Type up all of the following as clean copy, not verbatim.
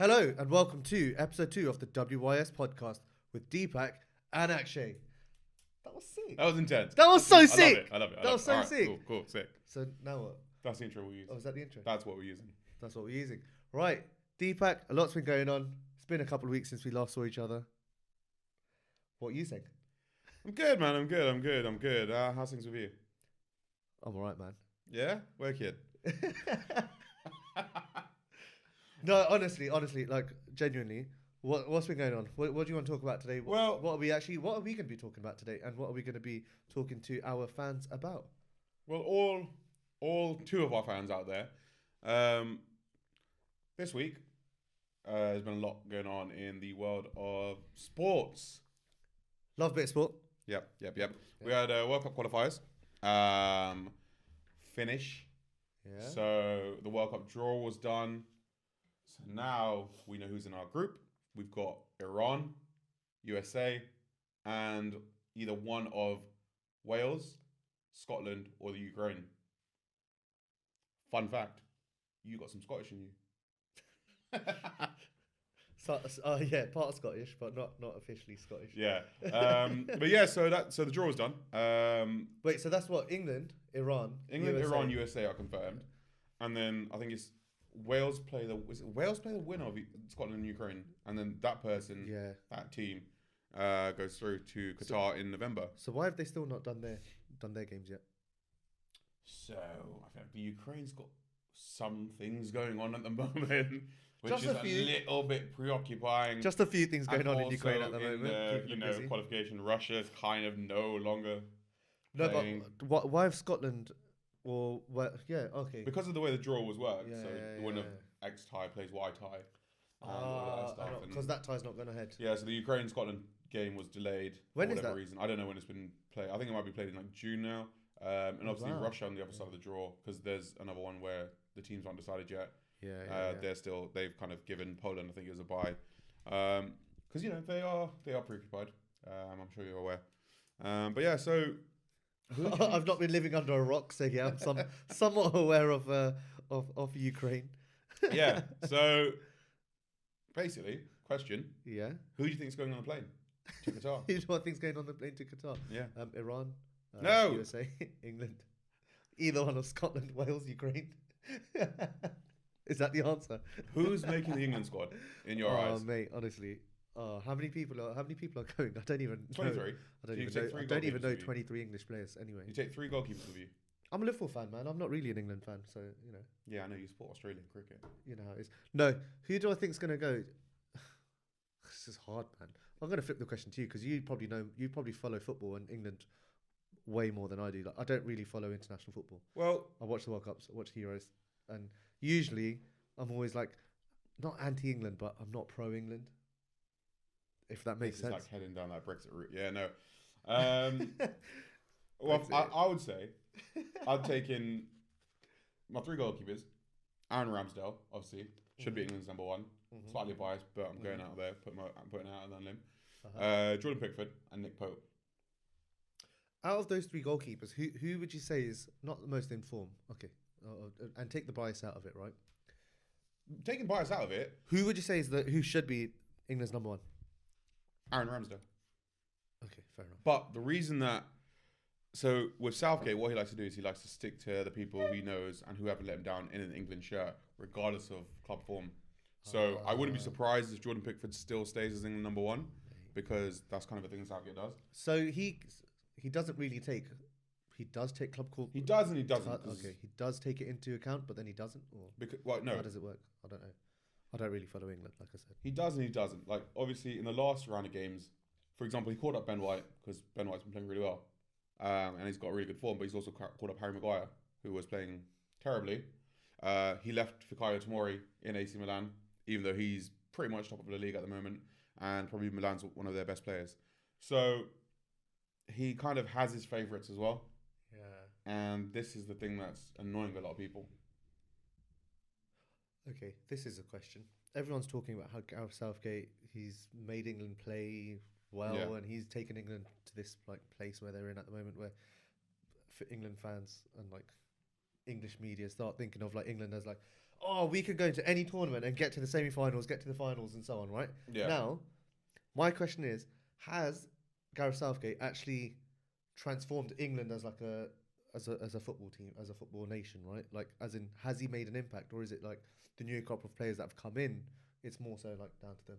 Hello and welcome to episode 2 of the WYS Podcast with Deepak and Akshay. That was sick. That was intense. That was so sick. I love it. That was so sick. Cool, sick. So now what? That's the intro we're using. Oh, is that the intro? That's what we're using. That's what we're using. Right, Deepak, a lot's been going on. It's been a couple of weeks since we last saw each other. What are you saying? I'm good, man. I'm good. How's things with you? I'm alright, man. Yeah? Where kid? No, honestly, like genuinely, what's been going on? What do you want to talk about today? Well, what are we going to be talking about today, and what are we going to be talking to our fans about? Well, all two of our fans out there. This week, there's been a lot going on in the world of sports. Love a bit of sport. Yep. We had World Cup qualifiers finish. Yeah. So the World Cup draw was done. So now we know who's in our group. We've got Iran, USA, and either one of Wales, Scotland, or the Ukraine. Fun fact, you got some Scottish in you. Yeah, part Scottish, but not officially Scottish. Yeah. But yeah, so the draw was done. Wait, so that's what? England, Iran, USA. Iran, USA are confirmed. And then I think it's Wales play the winner of Scotland and Ukraine, and then that person, that team, goes through to Qatar in November. So why have they still not done their games yet? So I think the Ukraine's got some things going on at the moment, which Just is a little bit preoccupying. Just a few things going on in Ukraine at the moment. Busy. Qualification, Russia's kind of no longer. No, playing. But why have Scotland? Or okay. Because of the way the draw was worked, the winner of yeah. X tie plays Y tie. All that stuff. Because that tie's not going ahead. Yeah, so the Ukraine-Scotland game was delayed for whatever reason. I don't know when it's been played. I think it might be played in like June now. And obviously Russia on the other side of the draw, because there's another one where the teams aren't decided yet. They've kind of given Poland, I think it was a bye. Because they are preoccupied. I'm sure you're aware. But yeah, so I've not been living under a rock, so yeah, I'm somewhat aware of Ukraine. Yeah. So basically, question. Yeah. Who do you think is going on the plane to Qatar? Who do I think's going on the plane to Qatar? Yeah. Iran. No. USA. England. Either one of Scotland, Wales, Ukraine. Is that the answer? Who's making the England squad in your eyes? Oh, mate, honestly. How many people are going? I don't even 23. know. I don't even know 23 English players anyway. You take 3 goalkeepers with you. I'm a Liverpool fan, man. I'm not really an England fan, so Yeah, I know you support Australian cricket. You know how it is. No, who do I think's going to go? This is hard, man. I'm going to flip the question to you because you probably follow football and England way more than I do. Like, I don't really follow international football. Well, I watch the World Cups, I watch Heroes, and usually I'm always like not anti-England, but I'm not pro-England. If that makes sense. It's like heading down that Brexit route. Yeah, no. Well, I would say I'd take in my 3 goalkeepers. Aaron Ramsdale, obviously, should be England's number 1. Slightly biased, but I'm going out there, I'm putting out on that limb. Jordan Pickford and Nick Pope. Out of those 3 goalkeepers, who would you say is not the most in form? Okay, and take the bias out of it, right? Taking bias out of it, who would you say is who should be England's number 1? Aaron Ramsdale. Okay, fair enough. But the reason that, so with Southgate, what he likes to do is he likes to stick to the people he knows and who haven't let him down in an England shirt, regardless of club form. So I wouldn't be surprised if Jordan Pickford still stays as England number 1, because that's kind of a thing Southgate does. So he doesn't really take. He does take club call. He does and he doesn't. Okay, he does take it into account, but then he doesn't. Or no. How does it work? I don't know. I don't really follow England, like I said. He does and he doesn't. Like, obviously, in the last round of games, for example, he called up Ben White because Ben White's been playing really well. And he's got really good form, but he's also called up Harry Maguire, who was playing terribly. He left Fikayo Tomori in AC Milan, even though he's pretty much top of the league at the moment, and probably Milan's one of their best players. So he kind of has his favourites as well. Yeah. And this is the thing that's annoying a lot of people. Okay, this is a question. Everyone's talking about how Gareth Southgate, he's made England play well, and he's taken England to this place where they're in at the moment, where for England fans and English media start thinking of like England as like, oh, we could go into any tournament and get to the semi-finals, get to the finals, and so on, right? Yeah. Now, my question is, has Gareth Southgate actually transformed England as like as a football team, as a football nation, right? Like, as in, has he made an impact, or is it like the new crop of players that have come in? It's more so like down to them.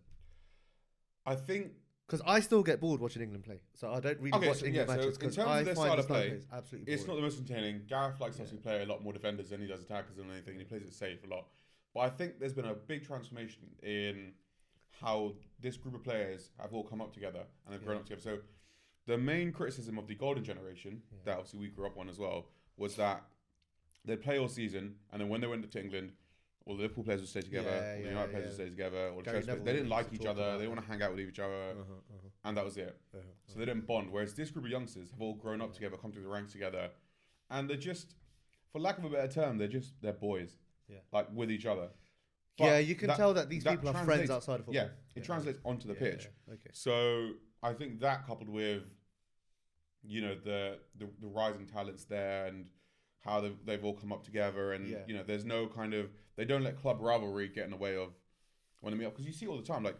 I think because I still get bored watching England play, so I don't really watch England matches because in terms of their style of play, is absolutely boring. It's not the most entertaining. Gareth likes to play a lot more defenders than he does attackers and anything. And he plays it safe a lot. But I think there's been a big transformation in how this group of players have all come up together and have grown up together. So the main criticism of the golden generation, that obviously we grew up on as well, was that they'd play all season, and then when they went to England, all the Liverpool players would stay together, all the United players would stay together, all the Chelsea players, they didn't like each other, they didn't want to hang out with each other, and that was it. So they didn't bond. Whereas this group of youngsters have all grown up together, come through the ranks together, and they're just, for lack of a better term, they're boys, like with each other. But you can tell that these people are friends outside of football. Yeah, it translates onto the pitch. Okay. So I think that coupled with, you know, the rising talents there and how they've all come up together, and you know, there's no kind of, they don't let club rivalry get in the way of when they meet up, because you see all the time, like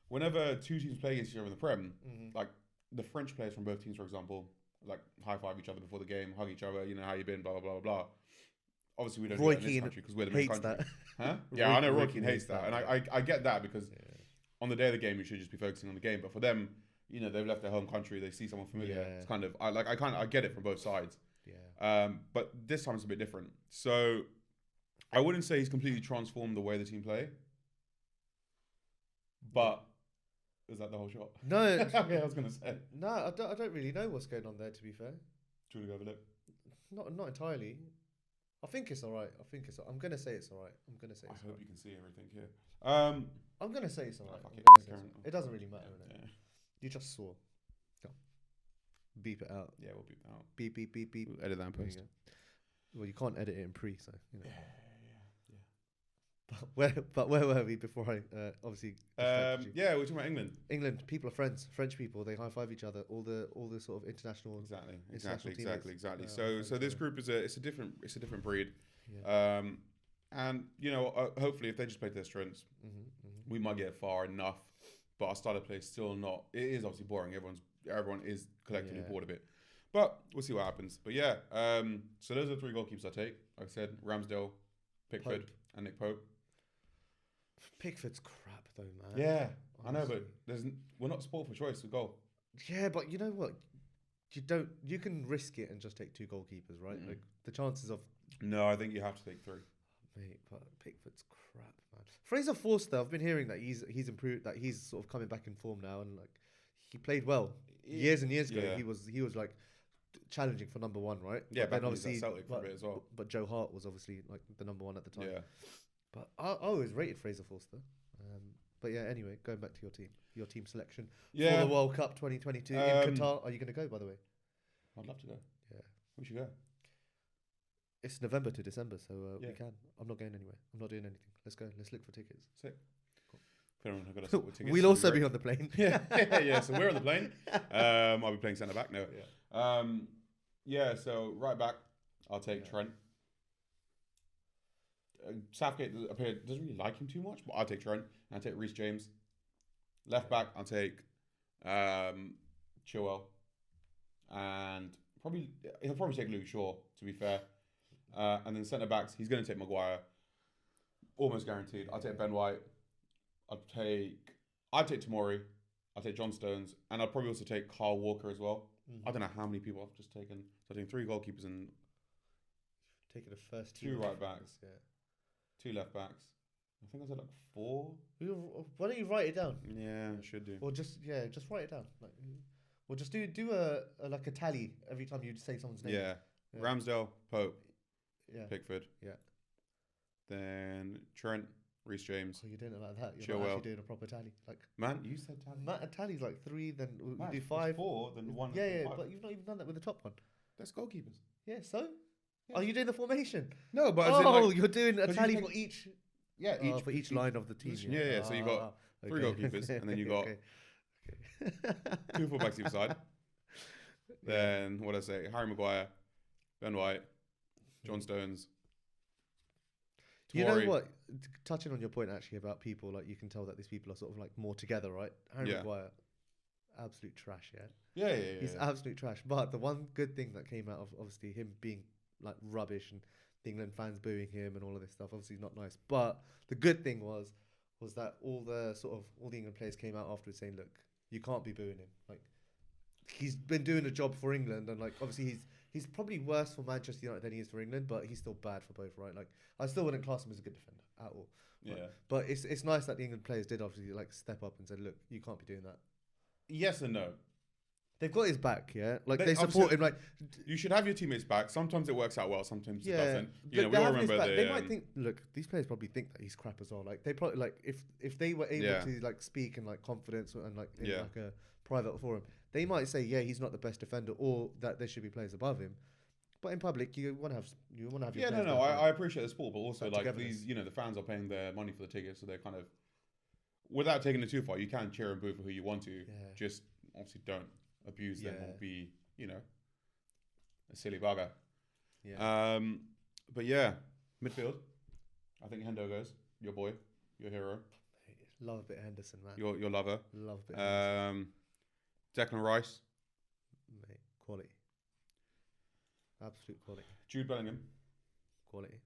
whenever two teams play against each other in the Prem, like the French players from both teams, for example, like high five each other before the game, hug each other, you know, how you been, blah blah blah blah. Obviously, we don't do that in this country because we're the main country. Huh? Yeah, I know Roy Keane hates that, and I get that, because on the day of the game you should just be focusing on the game. But for them, you know, they've left their home country, they see someone familiar. It's kind of I get it from both sides. But this time it's a bit different. So I wouldn't say he's completely transformed the way the team play. But is that the whole shot? No. Okay, I was gonna say. No, I don't really know what's going on there, to be fair. Do you want to go over it? Not entirely. I think it's all right. I'm gonna say it's all right. I hope you can see everything here. I'm gonna say it's all right. It doesn't really matter, innit? You just saw. Go. Beep it out. Yeah, we'll beep it out. Beep beep beep beep. We'll edit that in post. Well, you can't edit it in pre, so you know. But where were we before I obviously? We're talking about England. England, people are friends. French people, they high five each other. All the sort of international. Exactly. So this group is a different breed. And you know, hopefully, if they just play to their strengths, we might get far enough. But our style of play is still not. It is obviously boring. Everyone is collectively bored of it. But we'll see what happens. But yeah, so those are the three goalkeepers I take. Like I said, Ramsdale, Pickford, and Nick Pope. Pickford's crap though, man. Yeah, honestly. I know, but we're not spoiled for choice with goal. Yeah, but you know what? You can risk it and just take two goalkeepers, right? Like the chances of. No, I think you have to take three. Mate, but Pickford's crap, man. Fraser Forster, I've been hearing that he's improved, that he's sort of coming back in form now, and like he played well years and years ago. He was like challenging for number one, right? Yeah, but then obviously Celtic for a bit as well. But Joe Hart was obviously like the number one at the time. Yeah. But I always rated Fraser Forster. But yeah, anyway, going back to your team selection for the World Cup 2022 in Qatar. Are you going to go, by the way? I'd love to go. Yeah. We should go. It's November to December, so we can. I'm not going anywhere. I'm not doing anything. Let's go. Let's look for tickets. Sick. Cool. We'll also be on the plane. yeah. So we're on the plane. I'll be playing centre back now. So right back, I'll take Trent. Southgate doesn't really like him too much, but I'll take Trent. And I'll take Reece James. Left back, I'll take Chilwell. And he'll probably take Luke Shaw, to be fair. And then centre backs, he's going to take Maguire. Almost guaranteed. I'll take Ben White. I'd take Tomori. I'll take John Stones. And I'll probably also take Kyle Walker as well. I don't know how many people I've just taken. So I think 3 goalkeepers and taking the first 2 right backs. 2 left backs. I think I said like 4. Why don't you write it down? Yeah, I should do. Or just write it down. Like, or just do a like a tally every time you say someone's name. Yeah. Ramsdale, Pope, Pickford. Yeah. Then Trent, Reece James. Oh, you're doing it like that. You're not actually doing a proper tally. Like, man, you said tally. A tally's like 3, then we do 5. 4, then 1. Yeah, but you've not even done that with the top one. That's goalkeepers. Yeah, so? Yeah. Are you doing the formation? No, but you're doing a tally for each. Yeah, for each line of the team. Yeah. So you got 3 goalkeepers, and then you got 2 fullbacks either side. Then what did I say? Harry Maguire, Ben White, John Stones. You know Tomori. what? Touching on your point actually about people, like you can tell that these people are sort of like more together, right? Harry Yeah. Maguire, absolute trash, yeah. Yeah. He's absolute trash. But the one good thing that came out of obviously him being like rubbish and the England fans booing him and all of this stuff, obviously not nice. But the good thing was that all the England players came out afterwards saying, look, you can't be booing him. Like he's been doing a job for England, and like obviously he's probably worse for Manchester United than he is for England, but he's still bad for both, right? Like I still wouldn't class him as a good defender at all. Right? Yeah. But it's nice that the England players did obviously like step up and said, look, you can't be doing that. Yes and no. They've got his back, yeah. Like They they support him. Like You should have your teammates back. Sometimes it works out well. Sometimes it yeah, doesn't. You know, we they all have his remember back. the. They might think. Look, these players probably think that he's crap as well. Like they probably like if they were able to like speak in like confidence and like in like a private forum, they might say, yeah, he's not the best defender, or that there should be players above him. But in public, you want to have your Yeah, players no. back, I appreciate the sport, but also That like togetherness. these, you know, the fans are paying their money for the tickets, so they're kind of, without taking it too far, you can cheer and boo for who you want to. Yeah. Just obviously don't abuse them or Yeah. be, you know, a silly bugger. Yeah. But yeah, midfield. I think Hendo goes. Your boy, your hero, Love a bit of Henderson, man. your lover. Love a bit of Henderson. Declan Rice, Mate, quality. Absolute quality. Jude Bellingham. Quality.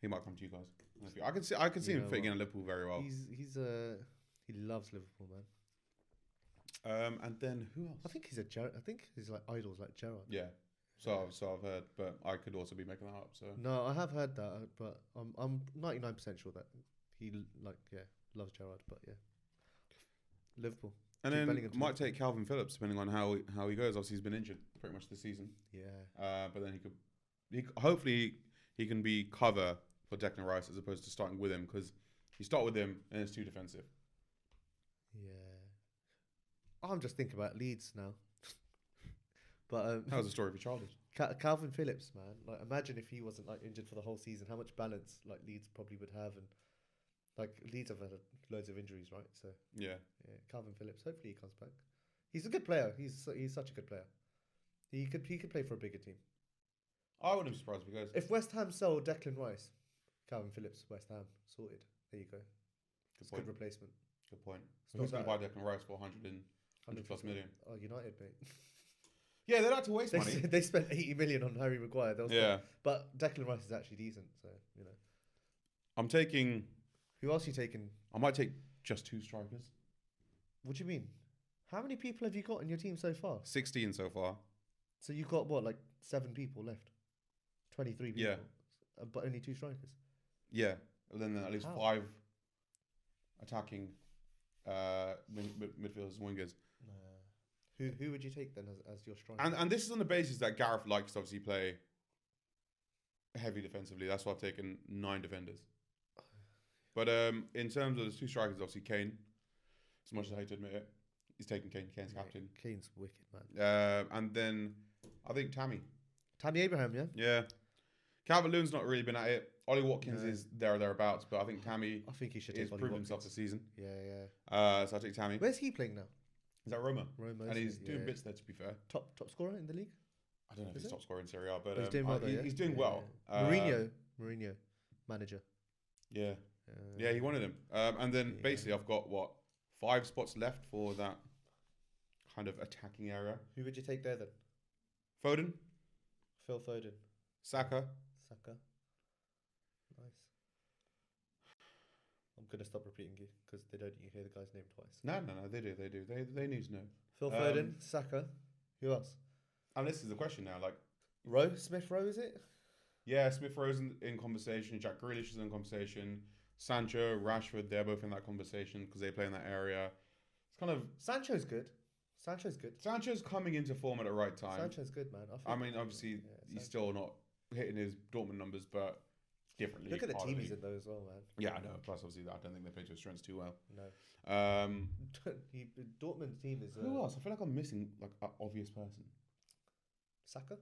He might come to you guys. I can see You him know fitting what? in at Liverpool very well. He loves Liverpool, man. And then who else? I think he's like idols like Gerrard. Yeah. So I've heard, but I could also be making that up. So No, I have heard that, but I'm 99% sure that he loves Gerrard. But yeah, Liverpool. and Jude then Bellingham to might Liverpool. take Calvin Phillips depending on how he goes. Obviously he's been injured pretty much this season. Yeah. But then hopefully he can be cover for Declan Rice as opposed to starting with him, because you start with him and it's too defensive. Yeah. I'm just thinking about Leeds now. But That was a story of your childhood. Calvin Phillips, man. Like, imagine if he wasn't like injured for the whole season, how much balance like Leeds probably would have, and like Leeds have had loads of injuries, right? So Yeah. Calvin Phillips. Hopefully he comes back. He's a good player. He's such a good player. He could play for a bigger team. I wouldn't be surprised if he goes. If West Ham sell Declan Rice, Calvin Phillips, West Ham sorted. There you go. It's a good replacement. Good point. It's Who's not going to that- buy Declan Rice for 100 plus million? Oh, United, mate. Yeah, they like to waste money. They spent 80 million on Harry Maguire. Yeah. But Declan Rice is actually decent, so you know. I'm taking. Who else are you taking? I might take just 2 strikers. What do you mean? How many people have you got in your team so far? 16 so far. So you've got what, like 7 people left? 23 people. Yeah. But only 2 strikers. Yeah. And then at least How? 5 attacking midfielders and wingers. Who would you take then as your striker? And this is on the basis that Gareth likes to obviously play heavy defensively. That's why I've taken 9 defenders. But in terms of the 2 strikers, obviously Kane, as much as I hate to admit it, he's taking Kane. Kane's captain. Kane's wicked, man. And then I think Tammy. Tammy Abraham, yeah? Yeah. Calvert-Lewin's not really been at it. Ollie Watkins No. is there or thereabouts, but I think Tammy I think he should has take Ollie proven Watkins. himself this season. Yeah. So I take Tammy. Where's he playing now? Is that Roma? Roma. And isn't he's it? doing Yeah. bits there, to be fair. Top scorer in the league? I don't know if Is he's it? top scorer in Serie A, but He's doing well, though, yeah? he's doing well. Mourinho, manager. Yeah. Yeah, he wanted him. And then basically I've got, 5 spots left for that kind of attacking area. Who would you take there then? Foden, Phil Foden. Saka. Saka. Nice. I'm going to stop repeating you because they don't you hear the guy's name twice. No, they do. They need to know. Phil Foden, Saka. Who else? And this is the question now, like, Rowe? Smith Rowe, is it? yeah, Smith Rowe's in conversation, Jack Grealish is in conversation, Sancho, Rashford, they're both in that conversation because they play in that area. It's kind of... Sancho's good. Sancho's coming into form at the right time. Sancho's good, man. I mean, obviously, he's still not hitting his Dortmund numbers, but differently. Look at the team he's in though as well, man. Yeah, I know. Plus, obviously, I don't think they play to his strengths too well. No. Dortmund's team is... Who else? I feel like I'm missing like an obvious person. Saka?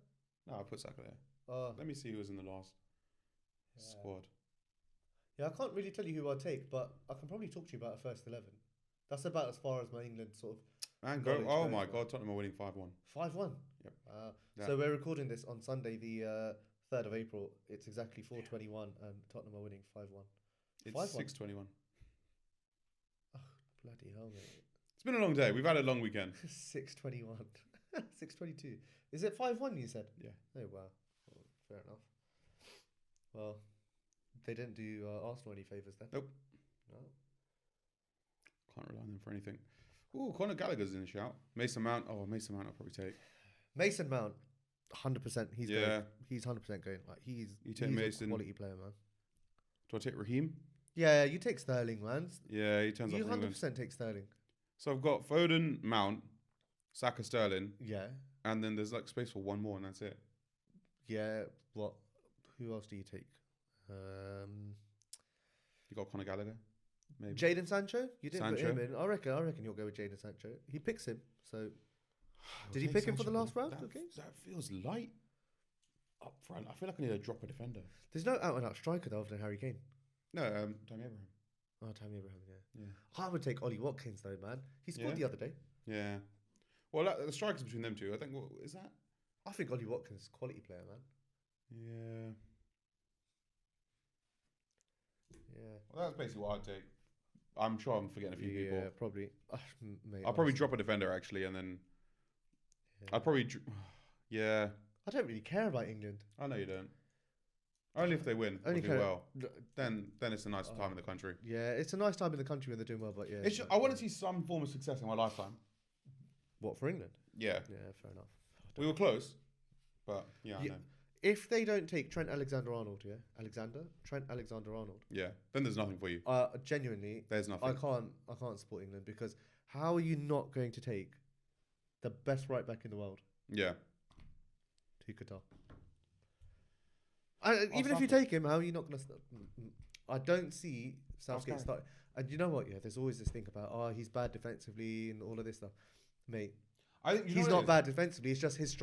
No, I put Saka there. Let me see who was in the last squad. Yeah, I can't really tell you who I'd take, but I can probably talk to you about a first 11. That's about as far as my England sort of... And go! knowledge Oh goes, my man. God, Tottenham are winning 5-1. 5-1? Yep. So we're recording this on Sunday, the 3rd of April. It's exactly 4:21, and Tottenham are winning 5-1. It's 5-1. 6:21. Oh, bloody hell, mate! It's been a long day. We've had a long weekend. 6:21, 6:22. Is it 5-1? You said? Yeah. Oh wow. Well, fair enough. Well, they didn't do Arsenal any favours then. Nope. No. Can't rely on them for anything. Ooh, Conor Gallagher's in the shout. Mason Mount. Oh, Mason Mount I'll probably take. Mason Mount, 100%. He's Yeah. going. He's 100% going. Like he's Mason. a quality player, man. Do I take Raheem? Yeah, you take Sterling, man. Yeah, he turns up. You for England. 100% take Sterling. So I've got Foden, Mount, Saka, Sterling, Yeah. and then there's like space for one more, and that's it. Yeah. What? Who else do you take? You got Conor Gallagher, maybe. Jadon Sancho. You didn't Sancho. put him in. I reckon you'll go with Jadon Sancho. He picks him. So did he Take pick him for the Sancho, last round That, of games? that feels light up front. I feel like I need to drop a defender. There's no out and out striker though, other than Harry Kane. No, Tammy Abraham. Oh, Tammy Abraham. Yeah. Yeah. I would take Ollie Watkins though, man. He scored Yeah? the other day. Yeah. Well, the strikers between them two. I think. What is that? I think Ollie Watkins is a quality player, man. Yeah. Yeah. Well, that's basically what I'd take. I'm sure I'm forgetting a few people. Yeah, probably. Mate, I'll probably honestly. drop a defender actually, and then Yeah. I'd probably. Yeah. I don't really care about England. I know you don't. Only if they win or Only do care- well. Then it's a nice time in the country. Yeah, it's a nice time in the country when they're doing well, but yeah. It's just, I want to see some form of success in my lifetime. What, for England? Yeah. Yeah, fair enough. We were close, but yeah, I Yeah. know. If they don't take Trent Alexander-Arnold, Trent Alexander-Arnold. Yeah. Then there's nothing for you. Genuinely, There's nothing. I can't support England because how are you not going to take the best right back in the world Yeah. to Qatar? Even if you Southgate. take him, how are you not going to? I don't see Southgate Southgate. start. And you know what? Yeah, there's always this thing about he's bad defensively and all of this stuff, mate. I think He's not bad defensively. It's just his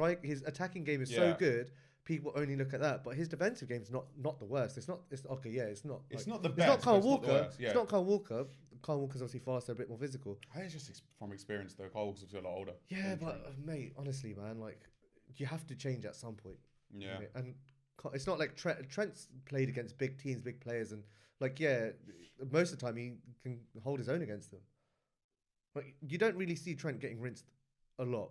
attacking game is so Yeah. good. People only look at that, but his defensive game is not the worst. It's not. It's okay. Yeah, it's not. It's like- not the It's best. not Kyle but it's not the Walker. worst, yeah. It's not Kyle Walker. Kyle Walker's obviously faster, a bit more physical. I think it's just from experience though. Kyle Walker's obviously a lot older. Yeah, than but Trent. mate, honestly, man, like you have to change at some point. Yeah. Mate. And it's not like Trent's played against big teams, big players, and like most of the time he can hold his own against them. Like you don't really see Trent getting rinsed a lot.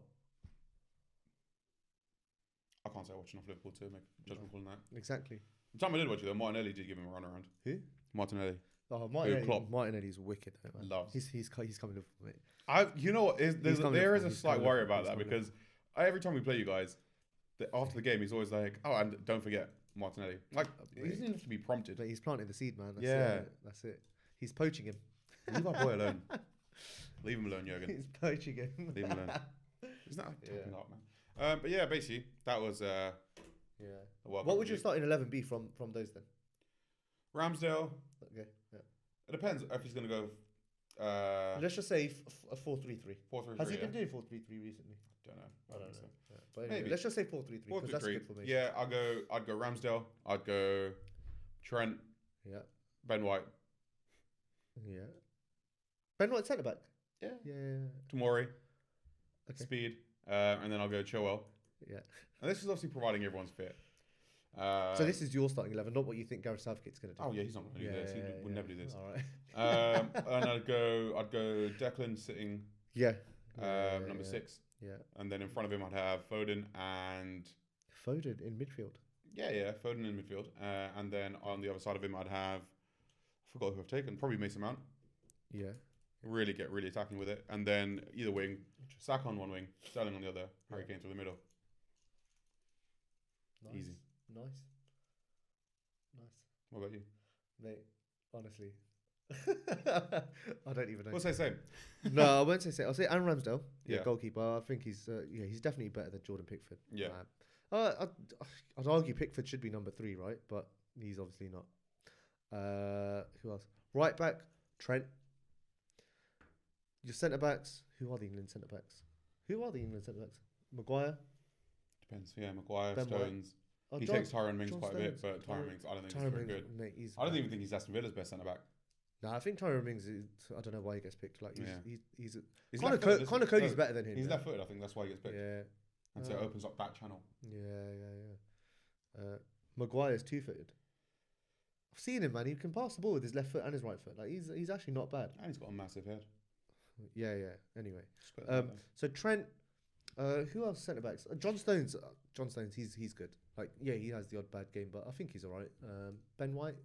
I can't say I watched enough Liverpool to make a judgment call on that. Exactly. The time I did watch it though, Martinelli did give him a run around. Who? Martinelli. Oh, Klopp. Martinelli's wicked, though, man. Loves. He's coming to mate. You know what? There is a slight worry about that He's because every time we play you guys, after the game, he's always like, "Oh, and don't forget Martinelli." Like he doesn't have to be prompted. But he's planting the seed, man. That's Yeah. That's it. He's poaching him. Leave our boy alone. Leave him alone, Jurgen. He's poaching him. Leave him alone. He's not Yeah. tapping up, man. But yeah, basically that was Yeah. a World What Cup would your review. starting 11 be from those then? Ramsdale. Okay. Yeah. It depends if he's gonna go. Let's just say a 4-3-3. 4-3-3. Has he yeah. been doing 4-3-3 recently? Don't know. I don't think know. so. Yeah. But anyway, Maybe. let's just say 4-3-3 because that's a 4-3-3. good formation. Yeah, I'd go Ramsdale. I'd go Trent, Yeah. Ben White, Yeah. Ben White centre back. Yeah. Yeah. Tomori, Okay. Speed, and then I'll go Chilwell. Yeah. And this is obviously providing everyone's fit. So this is your starting 11, not what you think Gareth Southgate's going to do. Oh yeah, he's not going to do this. He would never do this. All right. And I'd go Declan sitting Yeah. number 6, Yeah. and then in front of him I'd have Foden and Foden in midfield. Foden in midfield, and then on the other side of him I'd have I forgot who I've taken, probably Mason Mount. Yeah. Really attacking with it, and then either wing, Saka on one wing, Sterling on the other, Harry Kane through the middle. Nice. Easy. Nice. What about you? Mate, honestly. I don't even know. We'll say same. No, I won't say so. I'll say Aaron Ramsdale. Yeah, Yeah. goalkeeper. I think he's definitely better than Jordan Pickford. Yeah. I'd argue Pickford should be number 3, right? But he's obviously not. Who else? Right back, Trent. Your centre backs. Who are the England centre backs? Maguire. Depends. Yeah, Maguire, Ben White. Stones. Oh, He John- takes Tyrone Mings John quite a bit, Stones. but Tyrone Mings, I don't think Tyrone he's very Mings, good. mate, he's I don't even think he's Aston Villa's best centre back. No, I think Tyrone Mings is. I don't know why he gets picked. Like he's He's Connor left-footed, Cody's isn't he? better than him. He's yeah. left-footed. I think that's why he gets picked. Yeah. And so it opens up that channel. Yeah. Maguire's two-footed. I've seen him, man. He can pass the ball with his left foot and his right foot. Like he's actually not bad. And he's got a massive head. Yeah. Anyway, Just put that out there. so Trent. Who else centre backs? John Stones. John Stones. He's good. Like he has the odd bad game, but I think he's alright. Ben White.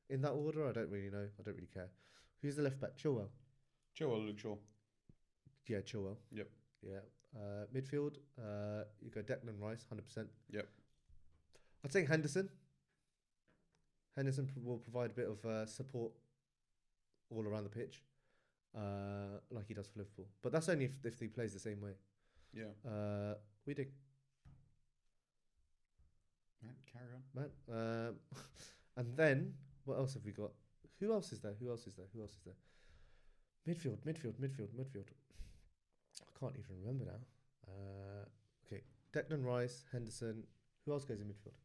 In that order, I don't really know. I don't really care. Who's the left back? Chilwell. Luke Shaw. Yeah, Chilwell. Yep. Yeah. Midfield. You go Declan Rice, 100%. Yep. I'd say Henderson. Henderson will provide a bit of support all around the pitch, like he does for Liverpool. But that's only if he plays the same way. Yeah. We do. Man, carry on. Man. And then, what else have we got? Who else is there? Midfield. I can't even remember now. Okay. Declan Rice, Henderson. Who else goes in midfield?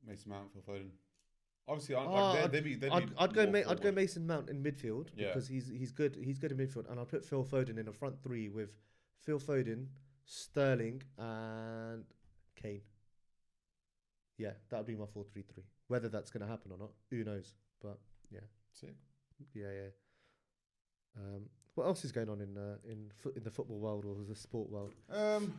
Mason Mount, Phil Foden. Obviously, I'd go Mason Mount in midfield Yeah. because he's good. He's good in midfield, and I'll put Phil Foden in a front three with Phil Foden, Sterling, and Kane. Yeah, that would be my 4-3-3. Whether that's going to happen or not, who knows? But yeah, Sick. yeah. What else is going on in the football world or the sport world?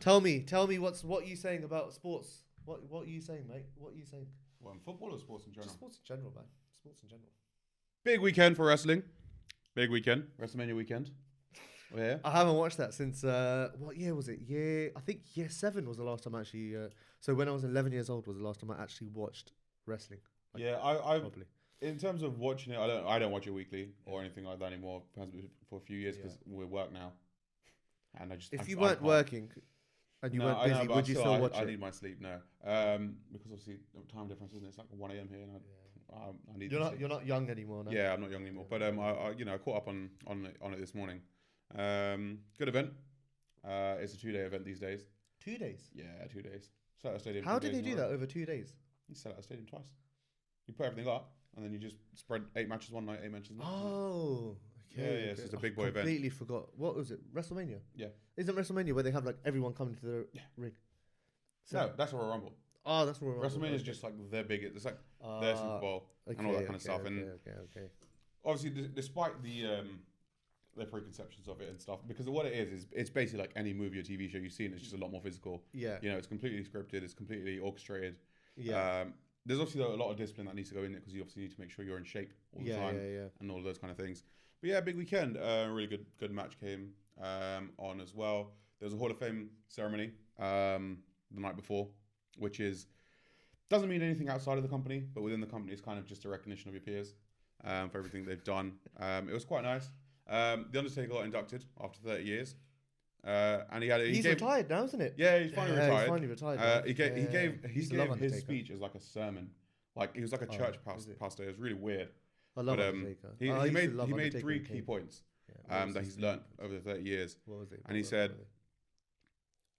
Tell me what are you saying about sports? What are you saying, mate? What are you saying? Well, in football or sports in general? Just sports in general, man. Sports in general. Big weekend for wrestling. Big weekend. WrestleMania weekend. Yeah. I haven't watched that since what year was it? I think year 7 was the last time I actually. So when I was 11 years old was the last time I actually watched wrestling. Like, Yeah, I probably. in terms of watching it, I don't watch it weekly or anything like that anymore. It hasn't been for a few years because we work now, and I just If you I weren't can't. working and you weren't I know, busy, but would you still watch I it? need my sleep. No, because obviously the time difference, isn't it? It's like 1 a.m. here, and I need. You're not young anymore, no? Yeah, I'm not young anymore. But I caught up on it this morning. Good event. It's a 2-day event these days. 2 days. Yeah, 2 days. Sell at a stadium. How 2 did days they in do a row. that over 2 days? You sell at a stadium twice. You put everything up, and then you just spread 8 matches one night, 8 matches the next night. Oh, okay. Yeah, so it's a big boy event. Completely forgot. What was it? WrestleMania? Yeah. Isn't WrestleMania where they have like everyone coming to the ring? No, that's Royal Rumble. Oh, that's Royal Rumble. WrestleMania is just like their biggest. It's like their Super Bowl and all that kind of stuff. And Okay. obviously, despite the preconceptions of it and stuff, because what it is it's basically like any movie or TV show you've seen. It's just a lot more physical. Yeah. You know, it's completely scripted. It's completely orchestrated. Yeah. There's obviously a lot of discipline that needs to go in it because you obviously need to make sure you're in shape all the time and all of those kind of things. But yeah, big weekend. Really good match came on as well. There was a Hall of Fame ceremony the night before, which doesn't mean anything outside of the company, but within the company, it's kind of just a recognition of your peers for everything they've done. It was quite nice. The Undertaker got inducted after 30 years. And he's retired now, isn't it? Yeah, he's finally retired. He's finally retired. He gave his Undertaker. speech as like a sermon. Like he was like a church pastor. It was really weird. I love Undertaker. He made 3 key points that he's learnt over the 30 years. What was it? And he said,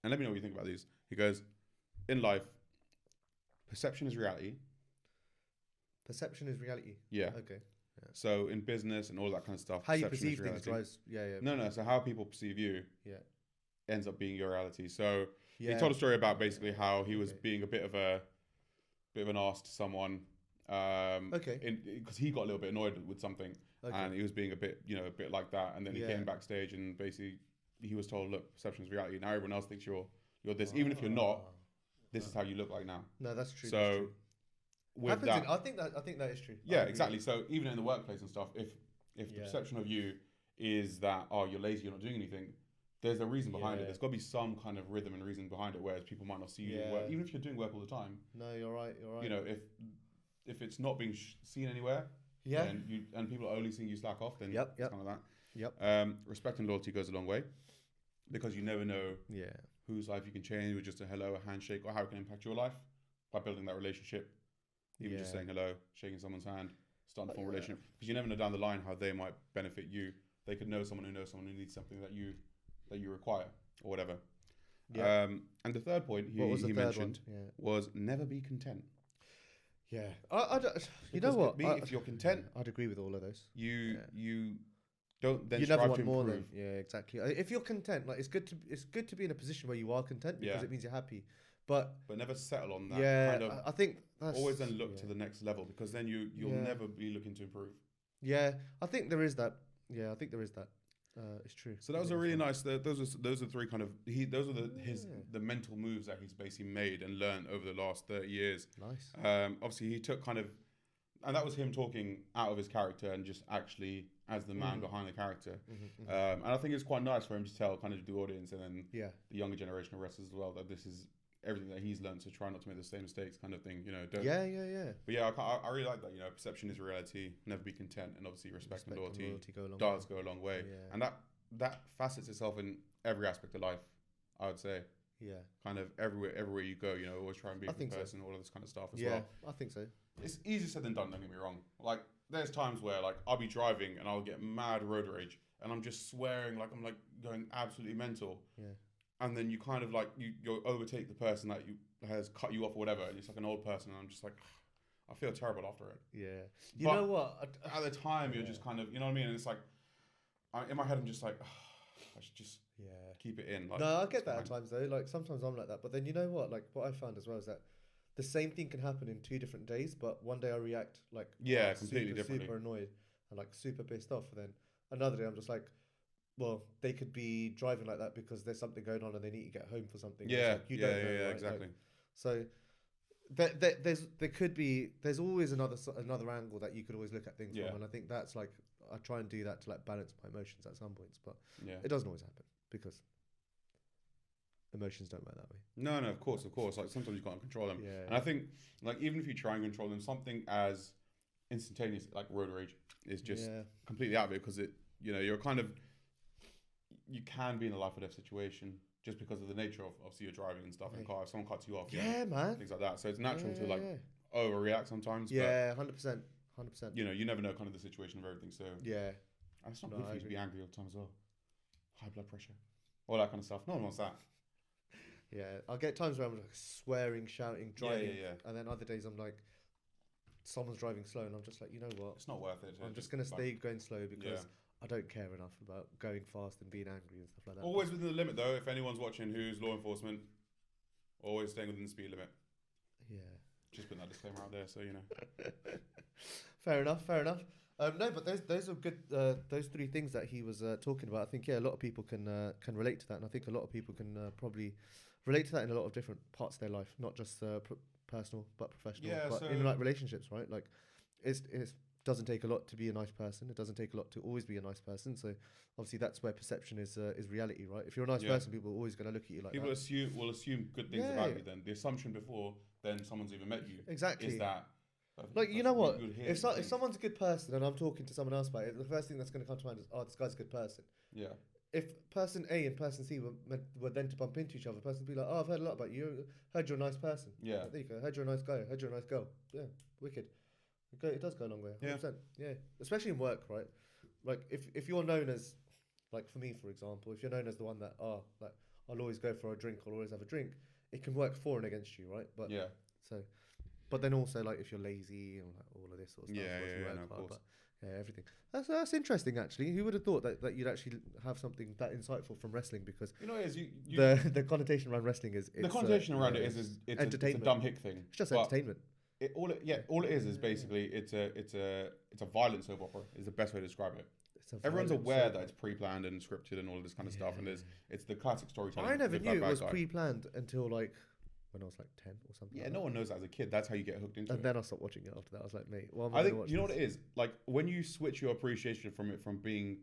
and let me know what you think about these. He goes, in life, perception is reality. Perception is reality. Yeah. Okay. Yeah. So in business and all that kind of stuff, How you perception is perceive things reality. drives. No. So how people perceive you ends up being your reality. So he told a story about basically how he was being a bit of an arse to someone. Because he got a little bit annoyed with something, and he was being a bit like that. And then he came backstage, and basically he was told, "Look, perception is reality. Now everyone else thinks you're this, even if you're not. This is how you look like now." No, that's true. So that's true. with that, I think that is true. yeah, exactly. So even in the workplace and stuff, if the perception of you is that you're lazy, you're not doing anything, there's a reason behind it. There's got to be some kind of rhythm and reason behind it, whereas people might not see you doing work, even if you're doing work all the time. No, you're right. You know, if it's not being seen anywhere, and people are only seeing you slack off, then it's kind of that. Yep. Respect and loyalty goes a long way, because you never know whose life you can change with just a hello, a handshake, or how it can impact your life by building that relationship. Even just saying hello, shaking someone's hand, starting to form a relationship, because you never know down the line how they might benefit you. They could know someone who knows someone who needs something that you require or whatever. Yeah. And the third point he mentioned was never be content. Yeah, you know what? If you're content, I'd agree with all of those. You don't then you strive never want to more improve. than exactly. If you're content, like it's good to be in a position where you are content because it means you're happy. But never settle on that. yeah, Kind of I think that's always then look to the next level, because then you'll never be looking to improve. Yeah, I think there is that. Yeah, I think there is that. It's true. So that was a really nice. Those are three kind of those are the mental moves that he's basically made and learned over the last 30 years. Nice. Obviously he took kind of, and that was him talking out of his character and just actually as the man behind the character. And I think it's quite nice for him to tell kind of the audience and then the younger generation of wrestlers as well that this is everything that he's learned, so try not to make the same mistakes, kind of thing. Don't. Yeah. But yeah, I really like that. Perception is reality. Never be content, and obviously respect and loyalty does go a long way. Yeah. And that facets itself in every aspect of life, I would say. Yeah. Kind of everywhere you go, always try and be a good person, all of this kind of stuff as well. Yeah, I think so. It's easier said than done. Don't get me wrong. Like there's times where like I'll be driving and I'll get mad road rage, and I'm just swearing like I'm like going absolutely mental. Yeah. And then you kind of like you overtake the person that has cut you off or whatever, and it's like an old person, and I'm just like, I feel terrible after it. Yeah, you know what? At the time, you're just kind of, you know what I mean. And it's like, in my head, I'm just like, I should just keep it in. Like, no, I get that at times though. Like sometimes I'm like that, but then you know what? Like what I found as well is that the same thing can happen in 2 different days, but one day I react like completely differently, super annoyed and like super pissed off, and then another day I'm just like, well, they could be driving like that because there's something going on and they need to get home for something. Yeah, like, you don't know, right? Exactly. Like, so there's always another angle that you could always look at things from, and I think that's like I try and do that to like balance my emotions at some points, but it doesn't always happen because emotions don't work that way. No, of course. Like sometimes you can't control them, and I think like even if you try and control them, something as instantaneous like road rage is just completely out of it, because you're kind of. You can be in a life or death situation just because of the nature of obviously you're driving and stuff in a car. If someone cuts you off, man, things like that. So it's natural to like overreact sometimes. Yeah, 100%. You never know kind of the situation of everything. So and it's not good for you to be angry all the time as well. High blood pressure, all that kind of stuff. No one wants that. Yeah, I'll get times where I'm like swearing, shouting, driving, and then other days I'm like, someone's driving slow, and I'm just like, you know what? It's not worth it. I'm just gonna stay going slow because. I don't care enough about going fast and being angry and stuff like that. Always within the limit, though. If anyone's watching who's law enforcement, always staying within the speed limit. Yeah. Just putting that disclaimer out there, so you know. Fair enough. No, but those are good. Those 3 things that he was talking about. I think a lot of people can relate to that, and I think a lot of people can probably relate to that in a lot of different parts of their life, not just personal but professional, but in like relationships, right? Like, it's doesn't take a lot to be a nice person. It doesn't take a lot to always be a nice person. So obviously that's where perception is reality, right? If you're a nice person, people are always going to look at you like people that. Will assume good things about you. Then the assumption before then someone's even met you is that. Like, you know what? If someone's a good person and I'm talking to someone else about it, the first thing that's going to come to mind is, this guy's a good person. Yeah. If person A and person C were then to bump into each other, the person would be like, I've heard a lot about you. Heard you're a nice person. Yeah. Like, there you go. Heard you're a nice guy. Heard you're a nice girl. Yeah. Wicked. It does go a long way. 100%. Yeah. Especially in work, right? Like if you're known as, like for me, for example, if you're known as the one that, like I'll always go for a drink, I'll always have a drink, it can work for and against you, right? But but then also like if you're lazy and like all of this sort of stuff, if you work hard, but everything. That's interesting actually. Who would have thought that you'd actually have something that insightful from wrestling? Because the connotation around wrestling is the connotation around it is it's entertainment. It's a dumb hick thing. It's just entertainment. All it is basically it's a violent soap opera is the best way to describe it. Everyone's aware that it's pre-planned and scripted and all of this kind of stuff, and it's the classic storytelling. I never knew it was pre-planned until like when I was like 10 or something. Yeah, no one knows that as a kid. That's how you get hooked into it. And then I stopped watching it after that. I was like, mate, I think you know what it is, like when you switch your appreciation from being,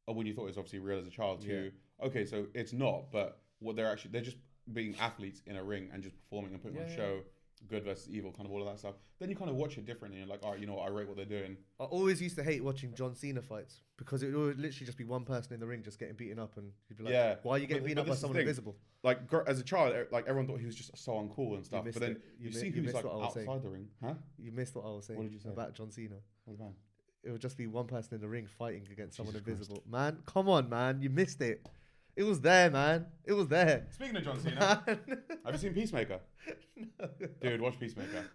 when you thought it was obviously real as a child to okay, so it's not, but what they're just being athletes in a ring and just performing and putting on a show. Good versus evil, kind of all of that stuff. Then you kind of watch it differently, and you're like, all right, you know what, I rate what they're doing. I always used to hate watching John Cena fights because it would literally just be one person in the ring just getting beaten up, and you'd be like, why are you getting beaten up by someone invisible? Like as a child, like everyone thought he was just so uncool and stuff, but then you see who he's like outside the ring. Huh? You missed what I was saying. What did you say about John Cena? What about? It would just be one person in the ring fighting against someone invisible. Christ. Man, come on, man, you missed it. It was there, man. It was there. Speaking of John Cena, have you seen Peacemaker? No. Dude, watch Peacemaker.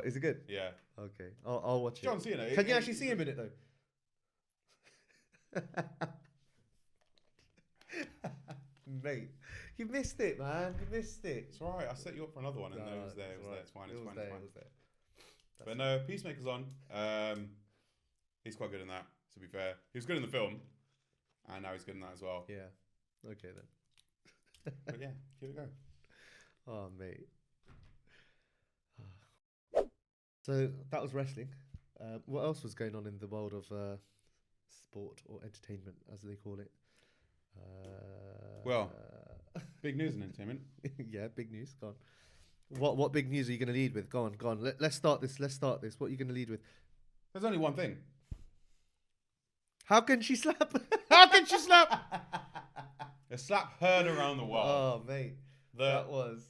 Is it good? Yeah. Okay, I'll watch John Cena. Can you actually see him in it though? Mate, You missed it, man. You missed it. It's alright. I set you up for another one, and No, it was there. It was right. there. It's fine. It's It was fine. there. It's fine. It was there. That's But no, Peacemaker's on. He's quite good in that. To be fair, he was good in the film, and now he's good in that as well. Yeah. Okay then. But yeah, give it a go. Oh mate. So that was wrestling. What else was going on in the world of sport or entertainment, as they call it? Well, big news and entertainment. Yeah, big news. Go on. What big news are you going to lead with? Go on. Let's start this. What are you going to lead with? There's only one thing. How can she slap? How can she slap? The slap heard around the world. Oh mate, that was.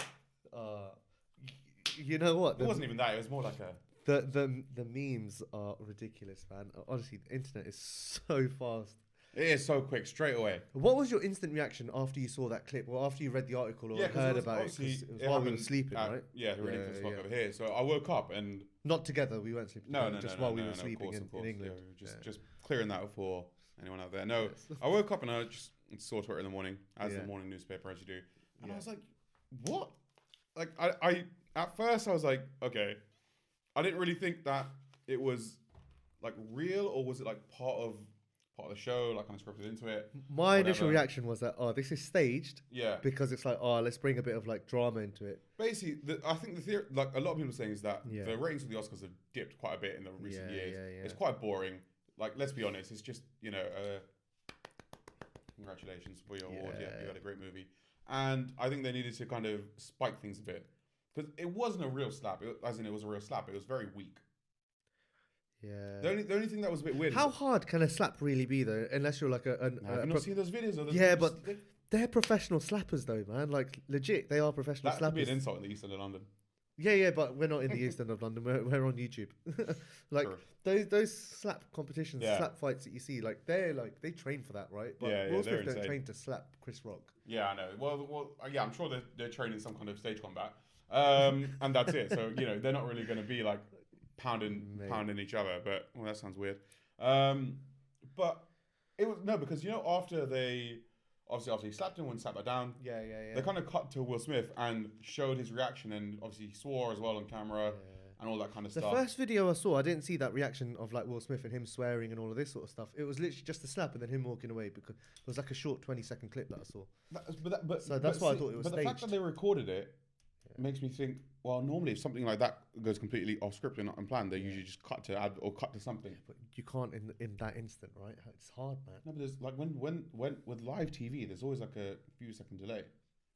You know what? It wasn't even that. It was more like a. The memes are ridiculous, man. Honestly, the internet is so fast. It is so quick, straight away. What was your instant reaction after you saw that clip, or after you read the article, or heard about it? 'Cause it was while we were sleeping, right? Yeah, really close over here. So I woke up and not together. We weren't sleeping. No, just while we were sleeping in England. Yeah, just clearing that for anyone out there. No, I woke up and I just saw Twitter in the morning, as the morning newspaper as you do, and I was like, "What?" Like I at first I was like, "Okay." I didn't really think that it was like real, or was it like part of the show, like kind of scripted into it. My initial reaction was that, this is staged. Yeah. Because it's like, let's bring a bit of like drama into it. Basically, I think the theory, like a lot of people are saying, is that Yeah. the ratings of the Oscars have dipped quite a bit in the recent years. Yeah. It's quite boring. Like, let's be honest, it's just, congratulations for your award. Yeah, you had a great movie. And I think they needed to kind of spike things a bit. Because it wasn't a real slap, it was a real slap. It was very weak. Yeah. The only thing that was a bit weird. How hard can a slap really be though? Unless you're like have you not seen those videos? But they're professional slappers though, man. Like legit, they are professional slappers. That could be an insult in the East End of London. Yeah, but we're not in the East End of London. We're on YouTube. Like those slap competitions, slap fights that you see, like they train for that, right? But Will Smith don't train to slap Chris Rock. Yeah, I know. Well, yeah, I'm sure they're training some kind of stage combat, and that's it. So they're not really going to be like pounding each other. But that sounds weird. But it was because after they. Obviously, he slapped him and slapped that down. Yeah. They kind of cut to Will Smith and showed his reaction, and obviously he swore as well on camera and all that kind of stuff. The first video I saw, I didn't see that reaction of like Will Smith and him swearing and all of this sort of stuff. It was literally just a slap and then him walking away, because it was like a short 20-second clip that I saw. So that's why I thought it was staged. But the fact that they recorded it makes me think, well, normally if something like that goes completely off script and not unplanned, they usually just cut to ad or cut to something. But you can't in that instant, right? It's hard, man. No, but there's like when with live TV, there's always like a few second delay.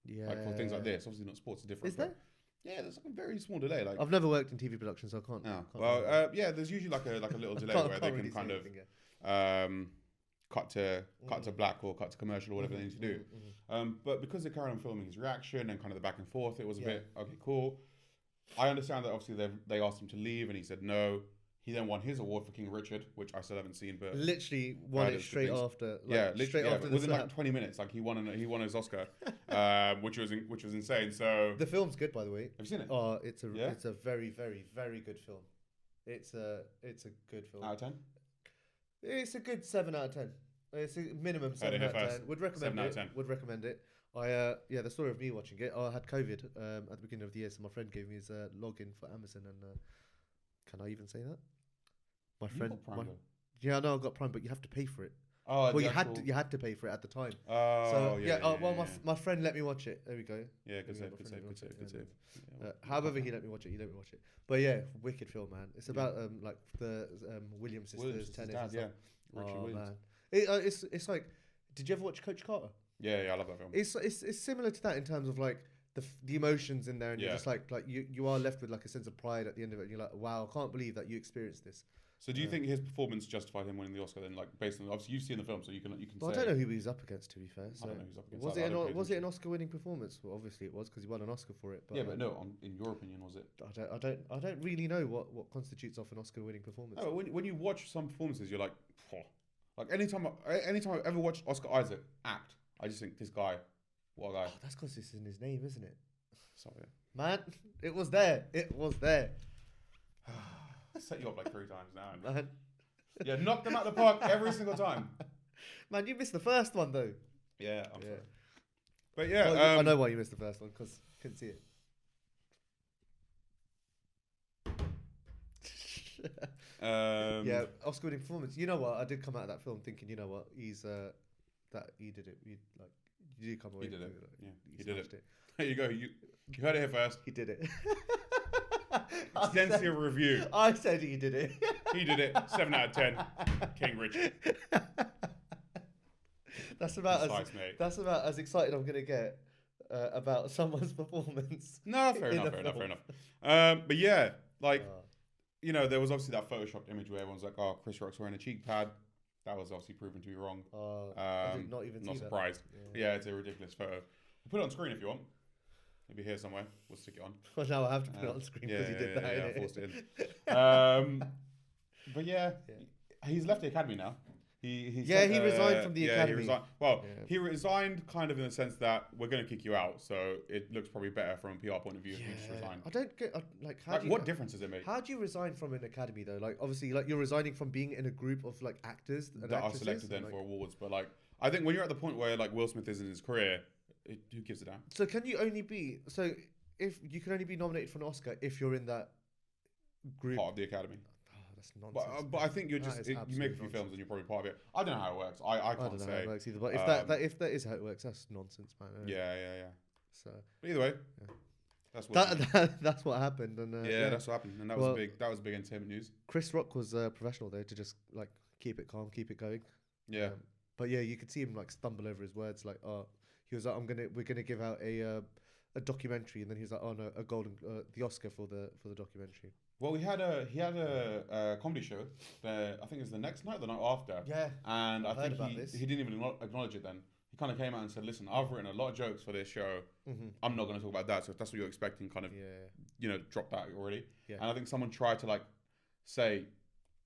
Yeah. Like for things like this, obviously not sports, are different. Is there? Yeah, there's like a very small delay. Like I've never worked in TV production, so I can't. Yeah, there's usually like a little delay where they can kind of cut to black or cut to commercial or whatever they need to do. But because they carried on filming his reaction and kind of the back and forth, it was a bit okay, cool. I understand that obviously they asked him to leave and he said no. He then won his award for King Richard, which I still haven't seen, but literally won it straight after. After within like 20 minutes, like he won his Oscar, which was insane. So the film's good, by the way. Have you seen it? Oh, it's a very, very, very good film. It's a good film. Out of 10? It's a good 7 out of 10. It's a minimum 7 out of 10. Would recommend 7 out of 10. Would recommend it. The story of me watching it. I had COVID at the beginning of the year, so my friend gave me his login for Amazon, and can I even say that? My friend. I know I've got Prime, but you have to pay for it. Oh, well, you had to pay for it at the time. Oh, so, my friend let me watch it. There we go. Yeah, good save. However, he let me watch it. But yeah, wicked film, man. It's about like the Williams sisters, tennis. Dad, yeah. Oh man, it's like. Did you ever watch Coach Carter? Yeah, I love that film. It's similar to that in terms of like the emotions in there, and you're just like you are left with like a sense of pride at the end of it, and you're like, wow, I can't believe that you experienced this. So do you think his performance justified him winning the Oscar then, like based on obviously you've seen the film, so you can say. I don't know who he was up against, to be fair. So I don't know who's up against. Was it an Oscar-winning performance? Well, obviously it was, because he won an Oscar for it. But, but no, in your opinion, was it? I don't really know what constitutes off an Oscar-winning performance. No, when you watch some performances, you're like, like anytime I've ever watched Oscar Isaac act, I just think this guy, what a guy. Oh, that's because it's in his name, isn't it? Sorry, man, it was there. I set you up like 3 times now. Man. Yeah, knock them out the park every single time. Man, you missed the first one though. Yeah, I'm sorry. But yeah, Well, I know why you missed the first one because couldn't see it. Yeah, Oscar-winning performance. You know what? I did come out of that film thinking, you know what? He's that he did it. You did come away. He did it. Like, Yeah, he he did it. smashed There you go. You heard it here first. He did it. Extensive review. I said he did it. He did it. 7 out of 10. King Richard. That's about Precise, mate. that's about as excited I'm gonna get about someone's performance. No, fair enough. But yeah, like you know, there was obviously that photoshopped image where everyone's like, "Oh, Chris Rock's wearing a cheek pad." That was obviously proven to be wrong. I did not even see surprised. that. Yeah, it's a ridiculous photo. We'll put it on screen if you want. Maybe here somewhere. We'll stick it on. Well, now I have to put it on screen because he did that. Yeah, innit? I forced it in. But yeah, he's left the academy now. He resigned from the academy. He resigned kind of in the sense that we're going to kick you out, so it looks probably better from a PR point of view if you just resign. I don't get what difference does it make? How do you resign from an academy though? Like obviously, like you're resigning from being in a group of like actors and that are selected then for awards. But like, I think when you're at the point where like Will Smith is in his career, who gives a damn? So can you only be if you can only be nominated for an Oscar if you're in that group Part of the academy. That's nonsense. But I think you make a few films and you're probably part of it. I don't know how it works. I can't say. How it works either. But if that is how it works, that's nonsense, man. Yeah. So but either way, that's what happened. And that's what happened, and that was big. That was big entertainment news. Chris Rock was professional there to just like keep it calm, keep it going. Yeah. But yeah, you could see him like stumble over his words. Like, he was like, we're gonna give out a documentary, and then he was like, oh no, the Oscar for the documentary. Well, he had a comedy show. I think it was the next night, the night after. Yeah. And I think he didn't even acknowledge it then. He kind of came out and said, "Listen, I've written a lot of jokes for this show. Mm-hmm. I'm not going to talk about that. So if that's what you're expecting, kind of, drop that already." Yeah. And I think someone tried to like say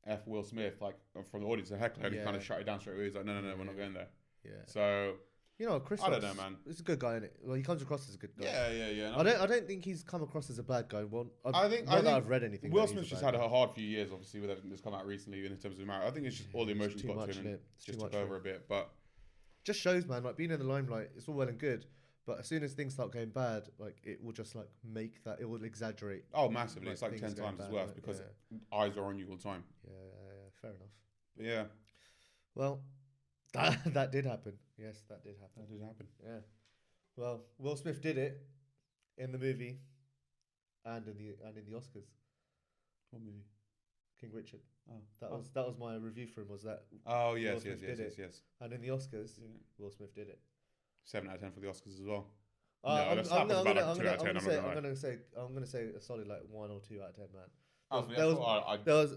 F Will Smith like from the audience, a heckler, and he kind of shut it down straight away. He's like, "No, we're not going there." Yeah. So. You know, Chris. I don't know, man. He's a good guy, isn't it? Well, he comes across as a good guy. Yeah. I don't think he's come across as a bad guy. Well, I think I've read anything. Will Smith's just had a hard few years, obviously, with everything that's come out recently in terms of marriage. I think it's just all the emotions got to him and just took over a bit. But just shows, man. Like being in the limelight, it's all well and good, but as soon as things start going bad, like it will just like make that. It will exaggerate. Oh, massively! It's like 10 times as worse because eyes are on you all the time. Yeah. Fair enough. But yeah. Well. That did happen. Yes, that did happen. Yeah. Well, Will Smith did it in the movie and in the Oscars. What movie? King Richard. Oh, that was my review for him. Was that? Oh yes. And in the Oscars, Will Smith did it. 7 out of 10 for the Oscars as well. I'm gonna say a solid like 1 or 2 out of 10, man. There was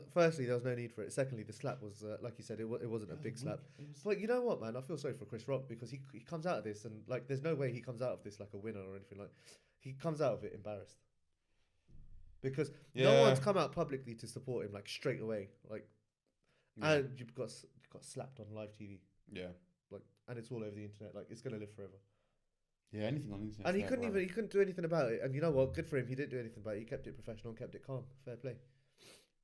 no need for it. Secondly, the slap was like you said, it wasn't a big slap. But you know what, man? I feel sorry for Chris Rock because he comes out of this and like there's no way he comes out of this like a winner or anything like. He comes out of it embarrassed because no one's come out publicly to support him like straight away. Like, and you've got slapped on live TV. Yeah, like, and it's all over the internet. Like, it's gonna live forever. Yeah, anything on the internet. And he couldn't do anything about it. And you know what? Good for him. He didn't do anything about it. He kept it professional and kept it calm. Fair play.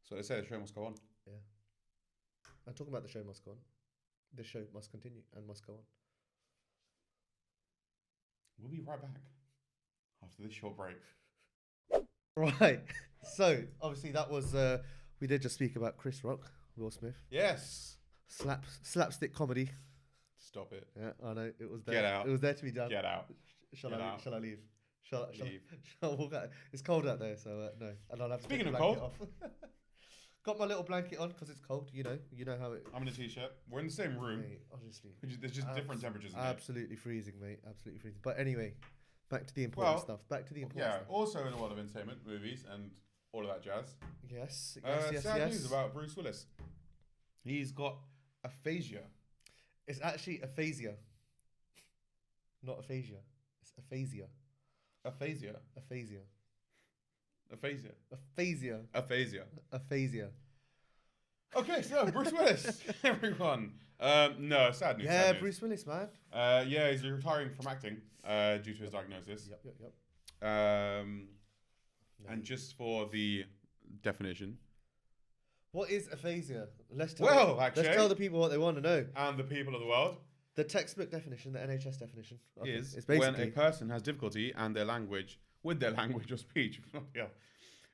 So they say the show must go on. Yeah. I'm talking about the show must go on. The show must continue and must go on. We'll be right back after this short break. Right. So obviously that was we did just speak about Chris Rock, Will Smith. Yes. Slapstick comedy. Stop it. Yeah, I know. It was there. Get out. It was there to be done. Get out. Shall I leave? Shall I walk out? It's cold out there, so no. And I'll have to Speaking take the of blanket cold. off. Got my little blanket on because it's cold. You know how it. I'm in a t-shirt. We're in the same room. Mate, honestly, there's just different temperatures. Absolutely freezing, mate. Absolutely freezing. But anyway, back to the important stuff. Back to the important stuff. Also in a lot of entertainment, movies, and all of that jazz. Yes. Sad news about Bruce Willis. He's got aphasia. It's actually aphasia. Not aphasia. It's aphasia. Aphasia. Aphasia. Aphasia. Aphasia. Aphasia. Aphasia. Okay, so Bruce Willis, everyone. No, sad news. Yeah, Bruce Willis, man. Yeah, he's retiring from acting due to his diagnosis. Yep. And just for the definition. What is aphasia? Let's tell the people what they want to know. And the people of the world. The textbook definition, the NHS definition, is it's when basically a person has difficulty and their language with their language or speech. Yeah,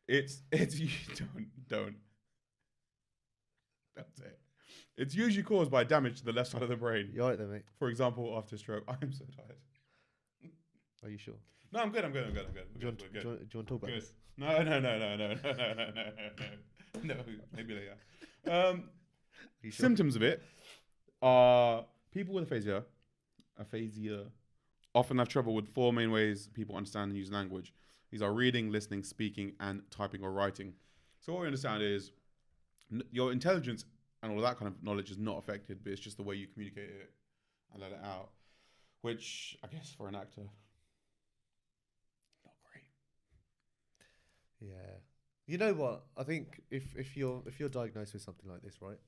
it's you don't. That's it. It's usually caused by damage to the left side of the brain. You're right there, mate. For example, after stroke. I'm so tired. Are you sure? No, I'm good. I'm good. Do you want to talk about this? No. No, maybe later. You sure? Symptoms of it are people with aphasia often have trouble with 4 main ways people understand and use language. These are reading, listening, speaking, and typing or writing. So what we understand is your intelligence and all that kind of knowledge is not affected, but it's just the way you communicate it and let it out, which I guess for an actor, not great. Yeah. You know what? I think if you're diagnosed with something like this, right?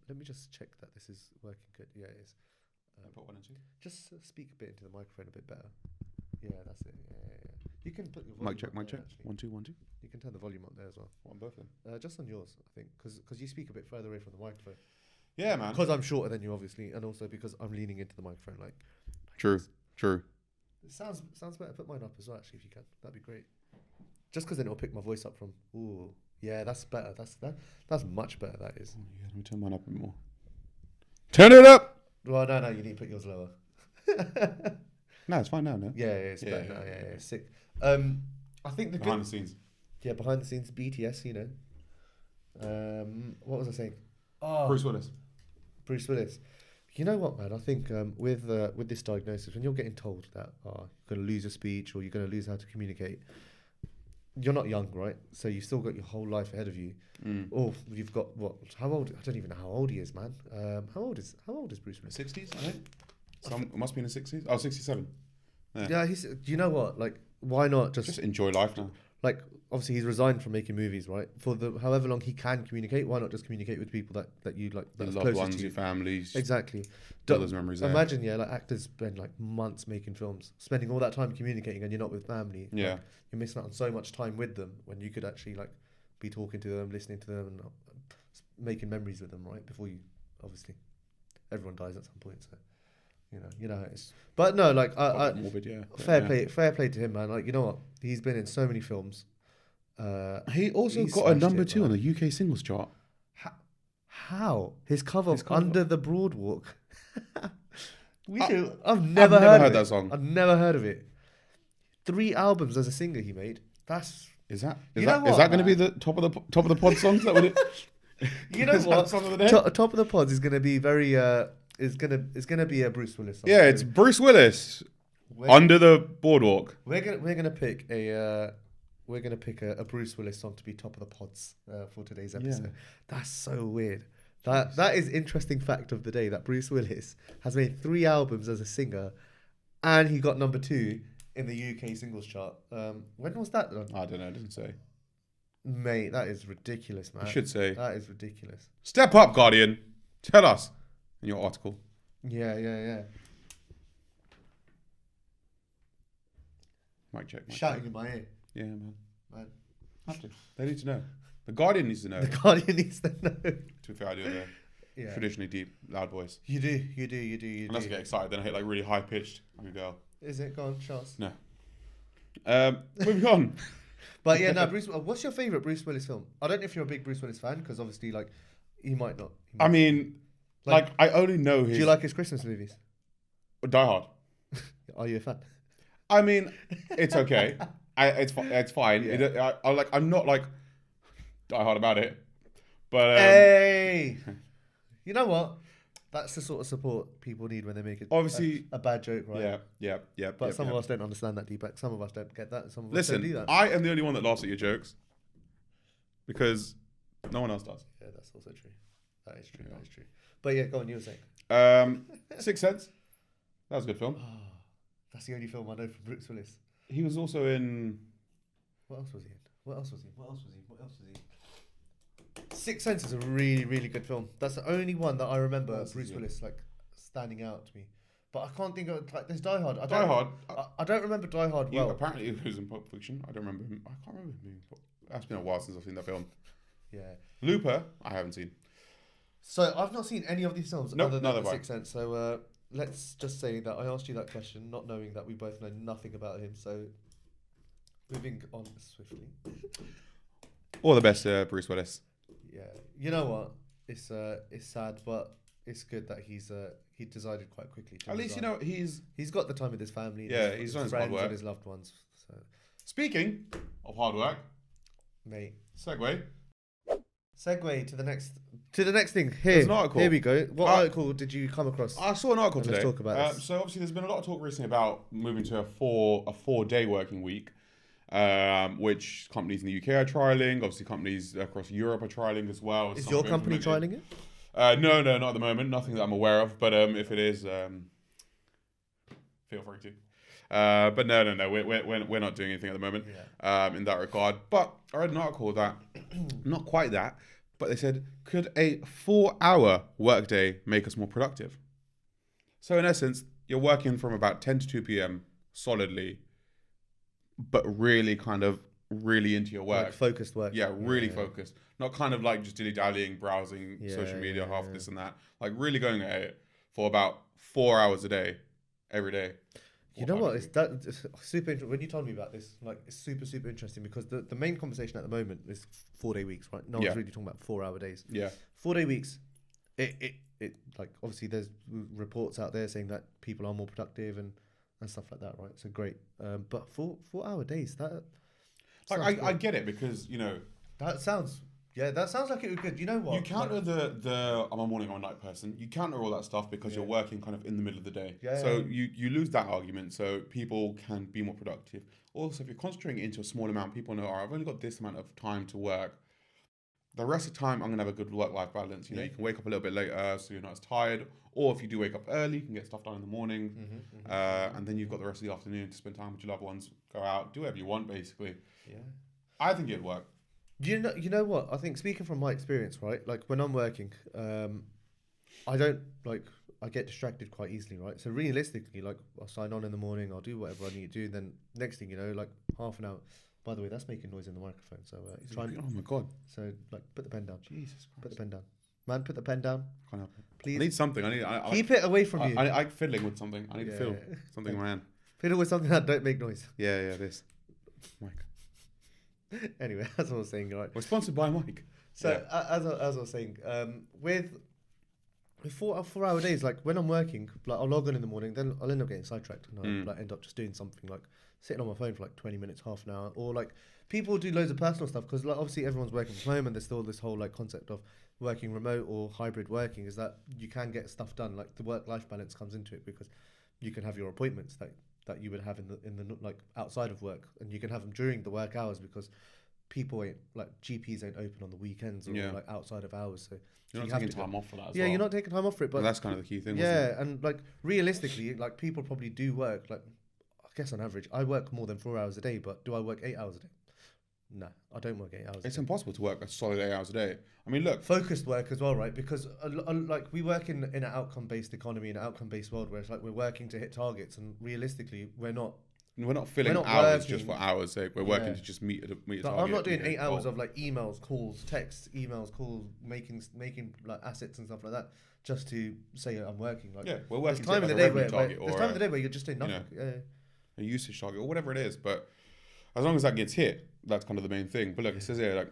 Let me just check that this is working good. Yeah, it is. Put 1 and 2. Just speak a bit into the microphone a bit better. Yeah, that's it. Yeah. You can put your volume Mic check. actually. 1 2 1 2. You can turn the volume up there as well. On both of them. Just on yours, I think, because you speak a bit further away from the microphone. Yeah, man. Because I'm shorter than you, obviously, and also because I'm leaning into the microphone. Like True. it sounds better. Put mine up as well, actually, if you can. That'd be great. Just because then it'll pick my voice up from. Ooh, yeah, that's better. That's much better. That is. Oh, yeah, let me turn mine up a bit more. Turn it up. Well, no, you need to put yours lower. No, it's fine now. No. Yeah, it's better now. Yeah, sick. I think Behind the scenes. Yeah, behind the scenes, BTS. You know. What was I saying? Oh, Bruce Willis. Bruce Willis. You know what, man? I think with this diagnosis, when you're getting told that you're going to lose your speech or you're going to lose how to communicate, you're not young, right? So you've still got your whole life ahead of you. Or you've got what? How old? I don't even know how old he is, man. How old is Bruce Willis? 60s, I think. It must be in the 60s. Oh, 67. Yeah, you know what? Like, why not just enjoy life now? Like, obviously, he's resigned from making movies, right? For the however long he can communicate, why not just communicate with people that you like, Your that's loved closest ones, to you? your families. Exactly. Build those memories there. Imagine, like actors spend like months making films, spending all that time communicating, and you're not with family. Yeah. Like, you're missing out on so much time with them when you could actually like be talking to them, listening to them, and making memories with them, right? Before you, obviously, everyone dies at some point, so. You know how it is. But no, like morbid, yeah. Fair play to him, man. Like, you know what? He's been in so many films. He also got a number 2 on the UK singles chart. How? His cover of Under the Broadwalk. I've I've never heard heard that song. I've never heard of it. 3 albums as a singer he made. Is that going to be the top of the pod songs? That would it? You know what? Song of the day? Top of the Pods is going to be very. Is gonna be a Bruce Willis song. Yeah, it's Bruce Willis. Under the Boardwalk. We're gonna pick a Bruce Willis song to be top of the pods for today's episode. Yeah. That's so weird. That is interesting fact of the day that Bruce Willis has made 3 albums as a singer, and he got number 2 in the UK singles chart. When was that done? I don't know. It doesn't say. Mate, that is ridiculous, man. It should say. That is ridiculous. Step up, Guardian. Tell us in your article. Yeah. Mic check. Shouting in my ear. Yeah, man. Have to. They need to know. The Guardian needs to know. The Guardian needs to know. To be fair, I do a traditionally deep, loud voice. You do. Unless I get excited, then I hit like really high pitched. I'm a girl. Is it? Go on, Charles. No. Moving on. But yeah, no, Bruce. What's your favourite Bruce Willis film? I don't know if you're a big Bruce Willis fan, because obviously, like, he might not. I mean, like, I only know his. Do you like his Christmas movies? Die Hard. Are you a fan? I mean, it's okay. It's fine. Yeah. I'm not like die hard about it, but hey, you know what? That's the sort of support people need when they make it. Obviously, a bad joke, right? Yeah. But some of us don't understand that, Deepak. Some of us don't get that. Some of us don't do that. I am the only one that laughs at your jokes because no one else does. Yeah, that's also true. That is true. That is true. But yeah, go on. You were saying. Sixth Sense. That was a good film. That's the only film I know from Bruce Willis. He was also in. What else was he in? Sixth Sense is a really, really good film. That's the only one that I remember Bruce Willis like standing out to me. But I can't think of, like, there's Die Hard. I don't remember Die Hard well. Apparently he was in Pulp Fiction. I don't remember him. I can't remember him being That's been a while since I've seen that film. Yeah. Looper, I haven't seen. So I've not seen any of these films other than The Sixth Sense. So let's just say that I asked you that question, not knowing that we both know nothing about him. So, moving on swiftly. All the best, Bruce Willis. Yeah, you know what? It's sad, but it's good that he decided quite quickly. At least you know he's got the time with his family. Yeah, he's done his hard friends work. and his loved ones. So, speaking of hard work, mate. segue to the next thing. There's an article. Here we go. What article did you come across? I saw an article today. Let's talk about this. So obviously, there's been a lot of talk recently about moving to a 4-day working week, which companies in the UK are trialing. Obviously, companies across Europe are trialing as well. Is your company trialing it? No, not at the moment. Nothing that I'm aware of. But if it is, feel free to. But no. We're not doing anything at the moment in that regard. But I read an article that, not quite that, but they said, could a 4-hour workday make us more productive? So in essence, you're working from about 10 to 2 p.m. solidly, but really into your work. Like focused work. Yeah, really focused. Not kind of like just dilly-dallying, browsing social media, half this and that. Like really going at it for about 4 hours a day, every day. You know what? It's super interesting. When you told me about this, like it's super, super interesting because the main conversation at the moment is 4-day weeks, right? No one's really talking about 4-hour days. Yeah. 4-day weeks. It like obviously there's reports out there saying that people are more productive and stuff like that, right? So great. But 4-hour days, that like I get it because that sounds like it would be good. You know what? You counter the I'm a morning or a night person. You counter all that stuff because you're working kind of in the middle of the day. Yeah, so you lose that argument. So people can be more productive. Also, if you're concentrating into a small amount, people know, I've only got this amount of time to work. The rest of the time, I'm going to have a good work-life balance. You know, you can wake up a little bit later so you're not as tired. Or if you do wake up early, you can get stuff done in the morning. And then you've got the rest of the afternoon to spend time with your loved ones, go out, do whatever you want, basically. Yeah. I think it'd work. You know what? I think speaking from my experience, right? Like when I'm working, I get distracted quite easily, right? So realistically, like I'll sign on in the morning, I'll do whatever I need to do. Then next thing you know, like half an hour. By the way, that's making noise in the microphone. So oh my God. So like put the pen down. Jesus Christ. Put the pen down. Man, put the pen down. Can't help it. Please. I need something. Keep it away from you. I like fiddling with something. I need to fiddle something in my hand. Fiddle with something that don't make noise. Yeah, this. Mike. Anyway, as I was saying, right. We're sponsored by Mike. So as I was saying, with 4-hour days, like when I'm working, like I'll log on in the morning, then I'll end up getting sidetracked and I'll like end up just doing something like sitting on my phone for like 20 minutes, half an hour, or like people do loads of personal stuff because like obviously everyone's working from home and there's still this whole like concept of working remote or hybrid working is that you can get stuff done. Like the work-life balance comes into it because you can have your appointments that you would have in the like outside of work, and you can have them during the work hours because people ain't like GPs ain't open on the weekends or like outside of hours. So you're not taking time off for that as well. Yeah, you're not taking time off for it. But that's kind of the key thing. Yeah, and like realistically, like people probably do work like I guess on average, I work more than 4 hours a day. But do I work 8 hours a day? No, I don't work 8 hours. It's impossible to work a solid 8 hours a day. I mean, look, focused work as well, right? Because like we work in an outcome-based economy, in an outcome-based world, where it's like we're working to hit targets, and realistically, we're not filling hours just for hours' sake. We're working to just meet a target. I'm not doing 8 hours of like emails, calls, texts, making like assets and stuff like that just to say I'm working. Like we're working. There's time in the day where you're just doing nothing. A usage target or whatever it is, but as long as that gets hit, that's kind of the main thing. But look, it says here, like,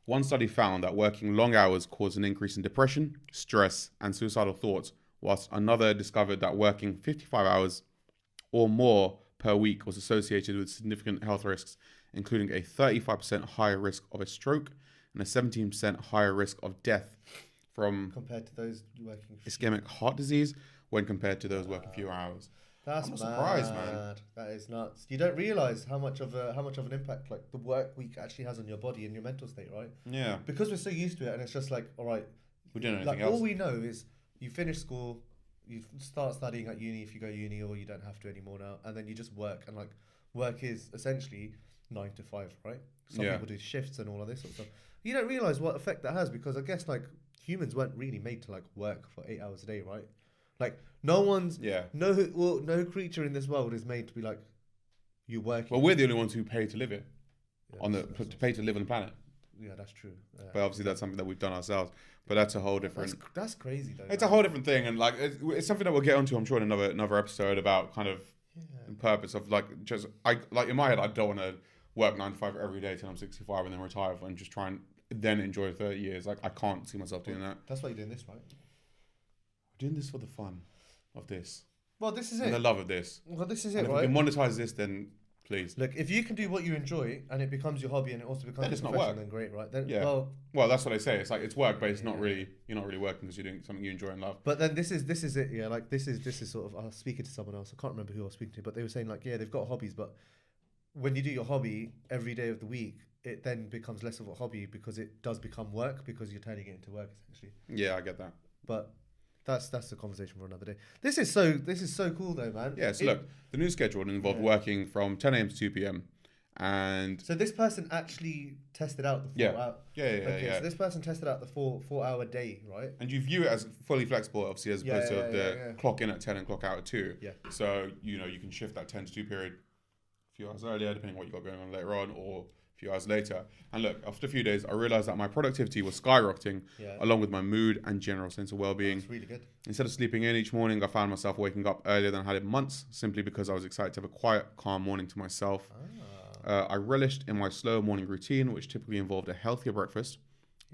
one study found that working long hours caused an increase in depression, stress, and suicidal thoughts, whilst another discovered that working 55 hours or more per week was associated with significant health risks, including a 35% higher risk of a stroke and a 17% higher risk of death from compared to those working ischemic heart disease when compared to those working fewer hours. That's I'm surprised, man. That is nuts. You don't realize how much of an impact like the work week actually has on your body and your mental state, right? Yeah. Because we're so used to it, and it's just like, all right, we don't know anything like else. all we know is you finish school, you start studying at uni if you go uni, or you don't have to anymore now, and then you just work, and like work is essentially 9 to 5, right? Some people do shifts and all of this sort of stuff. You don't realize what effect that has because I guess like humans weren't really made to like work for 8 hours a day, right? Like no creature in this world is made to be like you working. Well, we're the only ones who pay to live here, to pay to live on the planet. Yeah, that's true. But obviously that's something that we've done ourselves. But that's a whole different. That's crazy though. It's a whole different thing, and like it's something that we'll get onto. I'm sure in another episode about kind of the purpose of like just in my head I don't want to work 9 to 5 every day till I'm 65 and then retire and just try and then enjoy 30 years. Like I can't see myself doing that. That's why you're doing this, right? We're doing this for the fun of this. Well, this is and it. the love of this. Well, this is and it, if right? we can monetize this, then please. Look, if you can do what you enjoy and it becomes your hobby and it also becomes Then your it's not profession, work. then great, right? Then, Yeah. Well, that's what I say. It's like it's work, but it's not really. You're not really working because you're doing something you enjoy and love. But then this is it, yeah. Like this is sort of. I was speaking to someone else. I can't remember who I was speaking to, but they were saying like, yeah, they've got hobbies, but when you do your hobby every day of the week, it then becomes less of a hobby because it does become work because you're turning it into work essentially. Yeah, I get that. But that's the conversation for another day. This is so cool though, man. Yeah. So look, the new schedule involved working from 10 a.m. to 2 p.m. And so this person actually tested out the 4 hour. Yeah. So this person tested out the 4 hour day, right? And you view it as fully flexible, obviously, as opposed to the clock in at 10 and clock out at 2. Yeah. So, you can shift that 10 to 2 period a few hours earlier, depending on what you got going on later on, or a few hours later. And look, after a few days, I realized that my productivity was skyrocketing, along with my mood and general sense of well-being. That's really good. Instead of sleeping in each morning, I found myself waking up earlier than I had in months, simply because I was excited to have a quiet, calm morning to myself. I relished in my slow morning routine, which typically involved a healthier breakfast,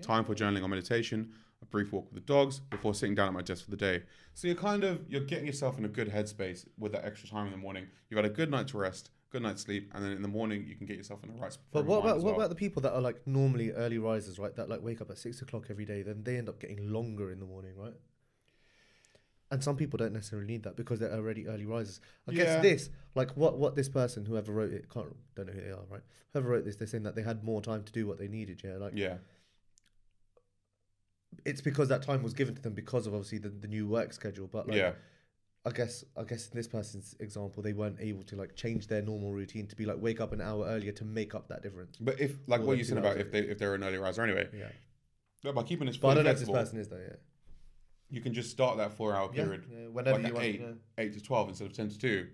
time for journaling or meditation, a brief walk with the dogs before sitting down at my desk for the day. So you're getting yourself in a good headspace with that extra time in the morning. You've had a good night's rest, good night's sleep, and then in the morning you can get yourself in the right spot. But what about the people that are like normally early risers, right? That like wake up at 6 o'clock every day, then they end up getting longer in the morning, right? And some people don't necessarily need that because they're already early risers. I guess this, like what this person, whoever wrote it, don't know who they are, right? Whoever wrote this, they're saying that they had more time to do what they needed, it's because that time was given to them because of obviously the new work schedule. But like, I guess in this person's example, they weren't able to like change their normal routine to be like wake up an hour earlier to make up that difference. But if like what you said about if they're an early riser anyway, but by keeping this, but I don't know if this person is though. Yeah. You can just start that 4 hour period whenever like you want. 8 to 12 instead of 10 to 2,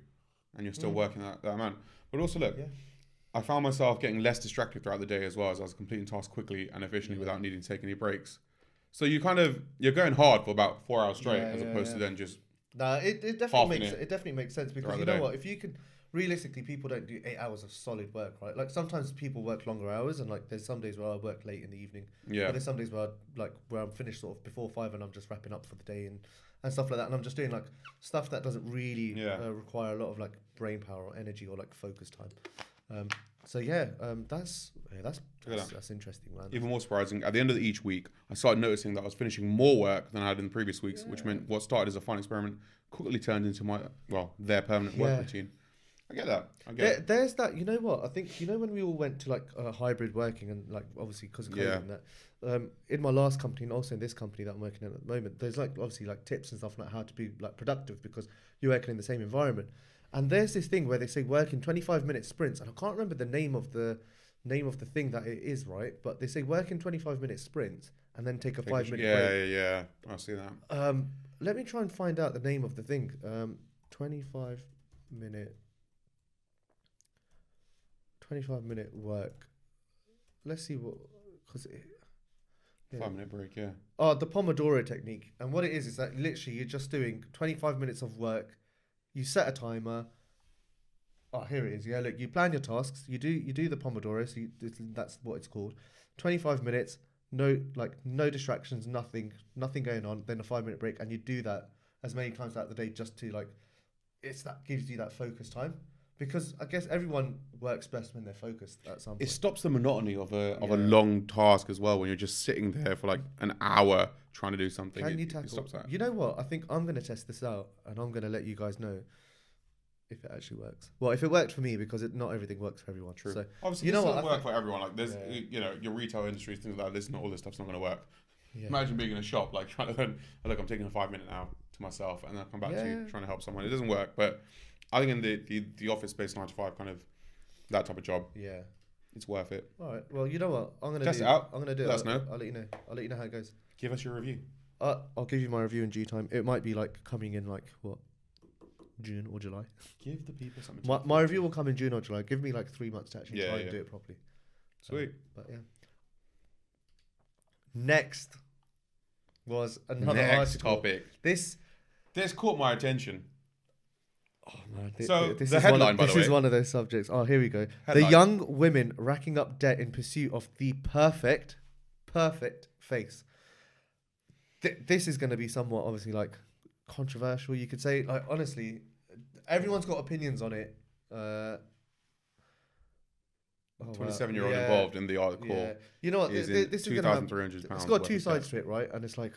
and you're still working that amount. But also, look, I found myself getting less distracted throughout the day as well, as I was completing tasks quickly and efficiently without needing to take any breaks. So you're going hard for about 4 hours straight, as opposed to then just. No, it definitely makes sense because you know what, if you can. Realistically, people don't do 8 hours of solid work, right? Like sometimes people work longer hours, and like there's some days where I work late in the evening. Yeah. But there's some days where I'm finished sort of before 5 and I'm just wrapping up for the day and stuff like that. And I'm just doing like stuff that doesn't really require a lot of like brain power or energy or like focus time. That's interesting, man. Even more surprising, at the end of each week, I started noticing that I was finishing more work than I had in the previous weeks, which meant what started as a fun experiment quickly turned into their permanent work routine. I get that. There's that. You know what? I think when we all went to like hybrid working and like obviously because of COVID and that. In my last company and also in this company that I'm working in at the moment, there's like obviously like tips and stuff like how to be like productive because you're working in the same environment. And there's this thing where they say work in 25-minute sprints, and I can't remember the name of the thing that it is, right? But they say work in 25-minute sprints and then take a 5-minute break. Yeah. I see that. Let me try and find out the name of the thing. 25-minute work. Let's see what, because 5-minute break, yeah. Oh, the Pomodoro technique. And what it is that literally you're just doing 25 minutes of work. You set a timer. Oh, here it is. Yeah, look, you plan your tasks. You do the Pomodoro. So that's what it's called. 25 minutes. No distractions. Nothing going on. Then a 5-minute break, and you do that as many times throughout the day just to like. That gives you that focus time. Because I guess everyone works best when they're focused at some point. It stops the monotony of a long task as well when you're just sitting there for like an hour trying to do something. It stops that. You know what? I think I'm going to test this out and I'm going to let you guys know if it actually works. Well, if it worked for me, because not everything works for everyone. True. So, obviously, it doesn't work for everyone. Like there's, your retail industry, things like this, not all this stuff's not going to work. Yeah. Imagine being in a shop, like trying to look, I'm taking a 5-minute now to myself and then I'll come back to you trying to help someone. It doesn't work, but I think in the office space 9 to 5 kind of that type of job. Yeah. It's worth it. All right. Well, you know what? I'm gonna test it out. I'm gonna do it. Let us know. I'll let you know. I'll let you know how it goes. Give us your review. I'll give you my review in due time. It might be like coming in like what, June or July. Give the people something. My review will come in June or July. Give me like 3 months to actually try and do it properly. Sweet. But yeah. Next was another Next article. topic. This caught my attention. Oh man! So, this the is headline, by the this way. is one of those subjects. Oh, here we go. Headline. The young women racking up debt in pursuit of the perfect face. This is going to be somewhat obviously like controversial. You could say, like, honestly, everyone's got opinions on it. 27-year-old involved in the article. Yeah. You know what? Is This is going to have. £2,300. It's got two sides to it, right? And it's like,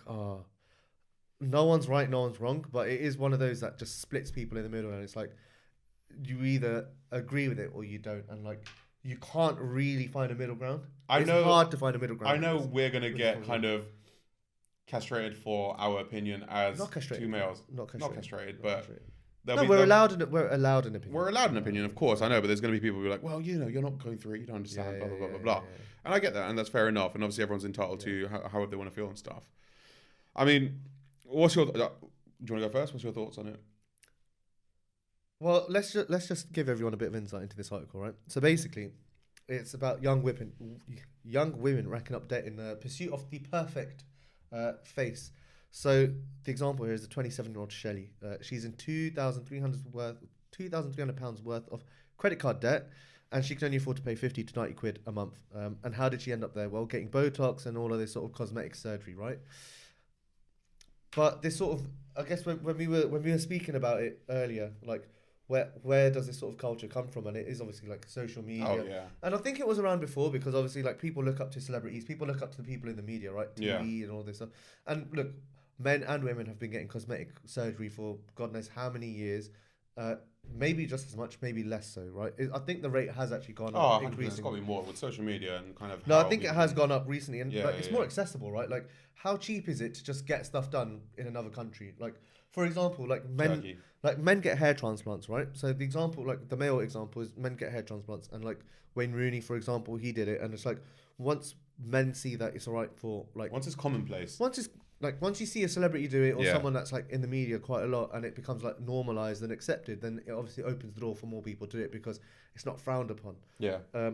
no one's right, no one's wrong, but it is one of those that just splits people in the middle, and it's like you either agree with it or you don't, and like you can't really find a middle ground. It's hard to find a middle ground. I know we're gonna get kind of castrated for our opinion as two males. Not castrated, but we're allowed an opinion. We're allowed an opinion, of course. I know, but there's gonna be people who are like, well, you know, you're not going through it, you don't understand, blah blah blah blah blah. And I get that, and that's fair enough. And obviously, everyone's entitled to how they want to feel and stuff. I mean. What's your? Do you want to go first? What's your thoughts on it? Well, let's just give everyone a bit of insight into this article, right? So basically, it's about young women racking up debt in the pursuit of the perfect face. So the example here is a 27-year-old Shelley. She's in £2,300 worth of credit card debt, and she can only afford to pay 50 to 90 quid a month. And how did she end up there? Well, getting Botox and all of this sort of cosmetic surgery, right? But this sort of, I guess when we were speaking about it earlier, like where does this sort of culture come from? And it is obviously like social media. Oh, yeah. And I think it was around before because obviously like people look up to celebrities, people look up to the people in the media, right? TV and all this stuff. And look, men and women have been getting cosmetic surgery for God knows how many years. Maybe just as much, maybe less so, right? I think the rate has actually gone up. It's got to be more with social media and kind of. No, I think it has gone up recently, and it's more yeah. accessible, right? Like, how cheap is it to just get stuff done in another country? Like, for example, like men get hair transplants, right? So the example, like the male example, is men get hair transplants, and like Wayne Rooney, for example, he did it, and it's like once men see that it's alright for like once it's commonplace. Once you see a celebrity do it or someone that's like in the media quite a lot and it becomes like normalized and accepted, then it obviously opens the door for more people to do it because it's not frowned upon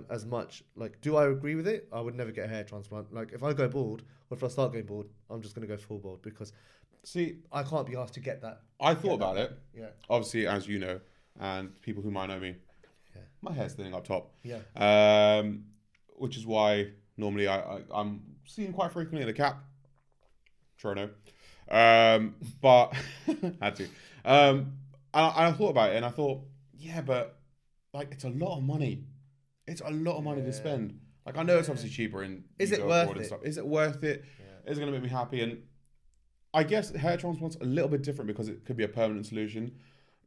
as much. Like, do I agree with it? I would never get a hair transplant. Like, if I go bald or if I start going bald, I'm just going to go full bald because I can't be asked to get that. I thought about it. Yeah. Obviously, as you know, and people who might know me, my hair's thinning up top. Yeah. Which is why normally I'm seen quite frequently in a cap. Toronto, but had to. I thought about it, and I thought, but like it's a lot of money. It's a lot of money to spend. Like I know it's obviously cheaper in. Is it worth it? Stuff. Is it worth it? Yeah. Is it going to make me happy? And I guess hair transplant's a little bit different because it could be a permanent solution.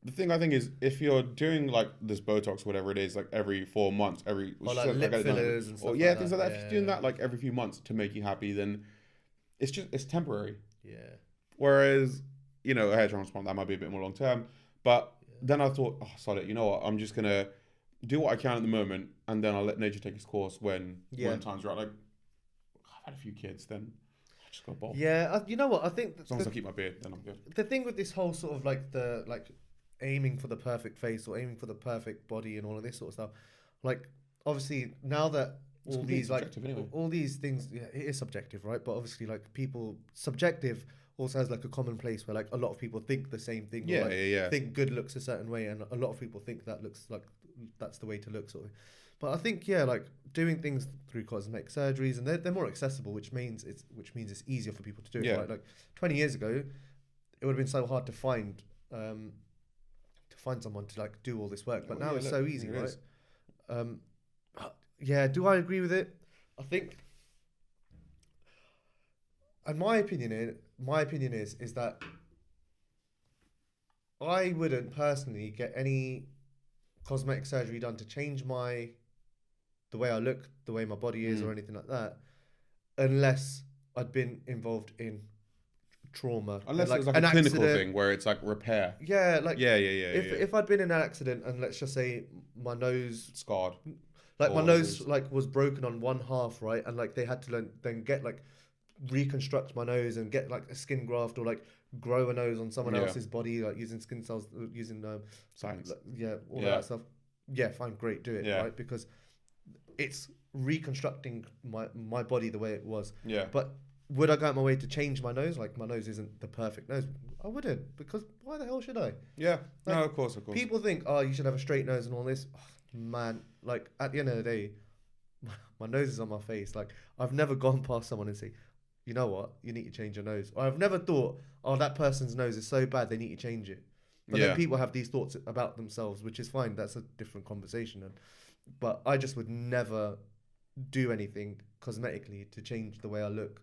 The thing I think is if you're doing like this Botox, whatever it is, like every 4 months, or like lip fillers and stuff. Things like that. If you're doing that like every few months to make you happy, then it's temporary. Yeah. Whereas, a hair transplant, that might be a bit more long term. But then I thought, sod it, you know what? I'm just going to do what I can at the moment, and then I'll let nature take its course when time's right. Like, I've had a few kids, then I just got bald. Yeah, you know what? I think... As long as I keep my beard, then I'm good. The thing with this whole sort of like aiming for the perfect face or aiming for the perfect body and all of this sort of stuff, like, obviously, now that all these things, it is subjective, right? But obviously, like subjective also has like a common place where like a lot of people think the same thing. Think good looks a certain way, and a lot of people think that looks like that's the way to look, sort of. But I think like doing things through cosmetic surgeries, and they're more accessible, which means it's easier for people to do it. Right? Like 20 years ago, it would have been so hard to find someone to like do all this work, but now it's so easy, right? Do I agree with it? I think, and my opinion is that I wouldn't personally get any cosmetic surgery done to change the way I look, the way my body is, or anything like that, unless I'd been involved in trauma. Unless it was like a clinical thing where it's like repair. Yeah, like if I'd been in an accident and let's just say my nose scarred. Like my nose like was broken on one half, right? And like they had to then get like reconstruct my nose and get like a skin graft or like grow a nose on someone else's body, like using skin cells, using science. All that stuff. Yeah, fine, great, do it, right? Because it's reconstructing my body the way it was. Yeah. But would I go out my way to change my nose? Like, my nose isn't the perfect nose. I wouldn't, because why the hell should I? Yeah. Like, No, of course. People think, oh, you should have a straight nose and all this. Oh, man, like, at the end of the day, my nose is on my face. Like, I've never gone past someone and say, you know what, you need to change your nose. Or I've never thought, oh, that person's nose is so bad, they need to change it. But then people have these thoughts about themselves, which is fine. That's a different conversation. But I just would never do anything cosmetically to change the way I look,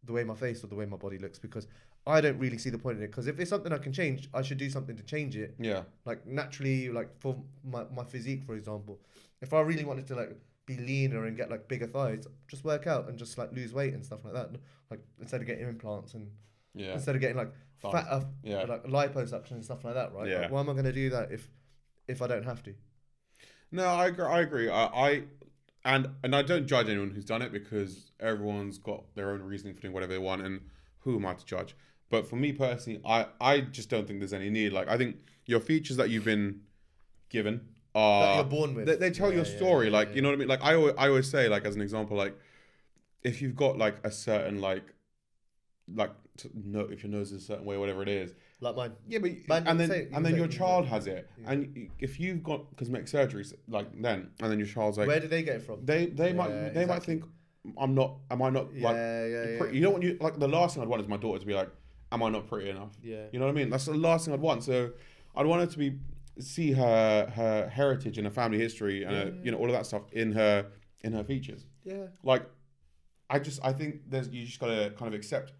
the way my face or the way my body looks, because I don't really see the point in it. Because if it's something I can change, I should do something to change it. Yeah. Like, naturally, like, for my physique, for example, if I really wanted to, like, be leaner and get, like, bigger thighs, just work out and just, like, lose weight and stuff like that. Like, instead of getting implants and instead of getting, like, fat, like, liposuction and stuff like that, right? Yeah. Like, why am I going to do that if I don't have to? No, I agree. And I don't judge anyone who's done it, because everyone's got their own reasoning for doing whatever they want, and who am I to judge? But for me personally, I just don't think there's any need. Like, I think your features that you've been given are... that you're born with. They tell your story. Like, you know what I mean? Like, I always say, like, as an example, like, if you've got, like, a certain, if your nose is a certain way, whatever it is. Like mine. Yeah, but... and then your child has it. Yeah. And if you've got cosmetic surgeries, like, and then your child's like... Where do they get it from? They might think... Am I not pretty? You don't want like, the last thing I'd want is my daughter to be like, am I not pretty enough? Yeah. You know what I mean? That's the last thing I'd want. So I'd want her to see her heritage and her family history and all of that stuff in her features. Yeah. Like, I think you just gotta kind of accept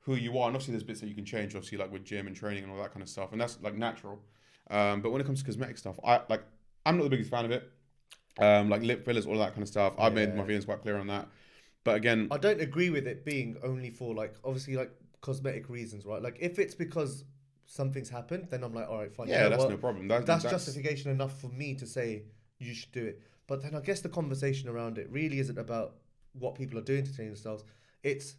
who you are, and obviously there's bits that you can change, obviously, like with gym and training and all that kind of stuff, and that's like natural. But when it comes to cosmetic stuff, I'm not the biggest fan of it. Like lip fillers, all that kind of stuff. I've made my feelings quite clear on that. But again, I don't agree with it being only for, like, obviously, like, cosmetic reasons, right? Like, if it's because something's happened, then I'm like, all right, fine. Yeah, that's no problem. That's justification enough for me to say you should do it. But then I guess the conversation around it really isn't about what people are doing to change themselves. It's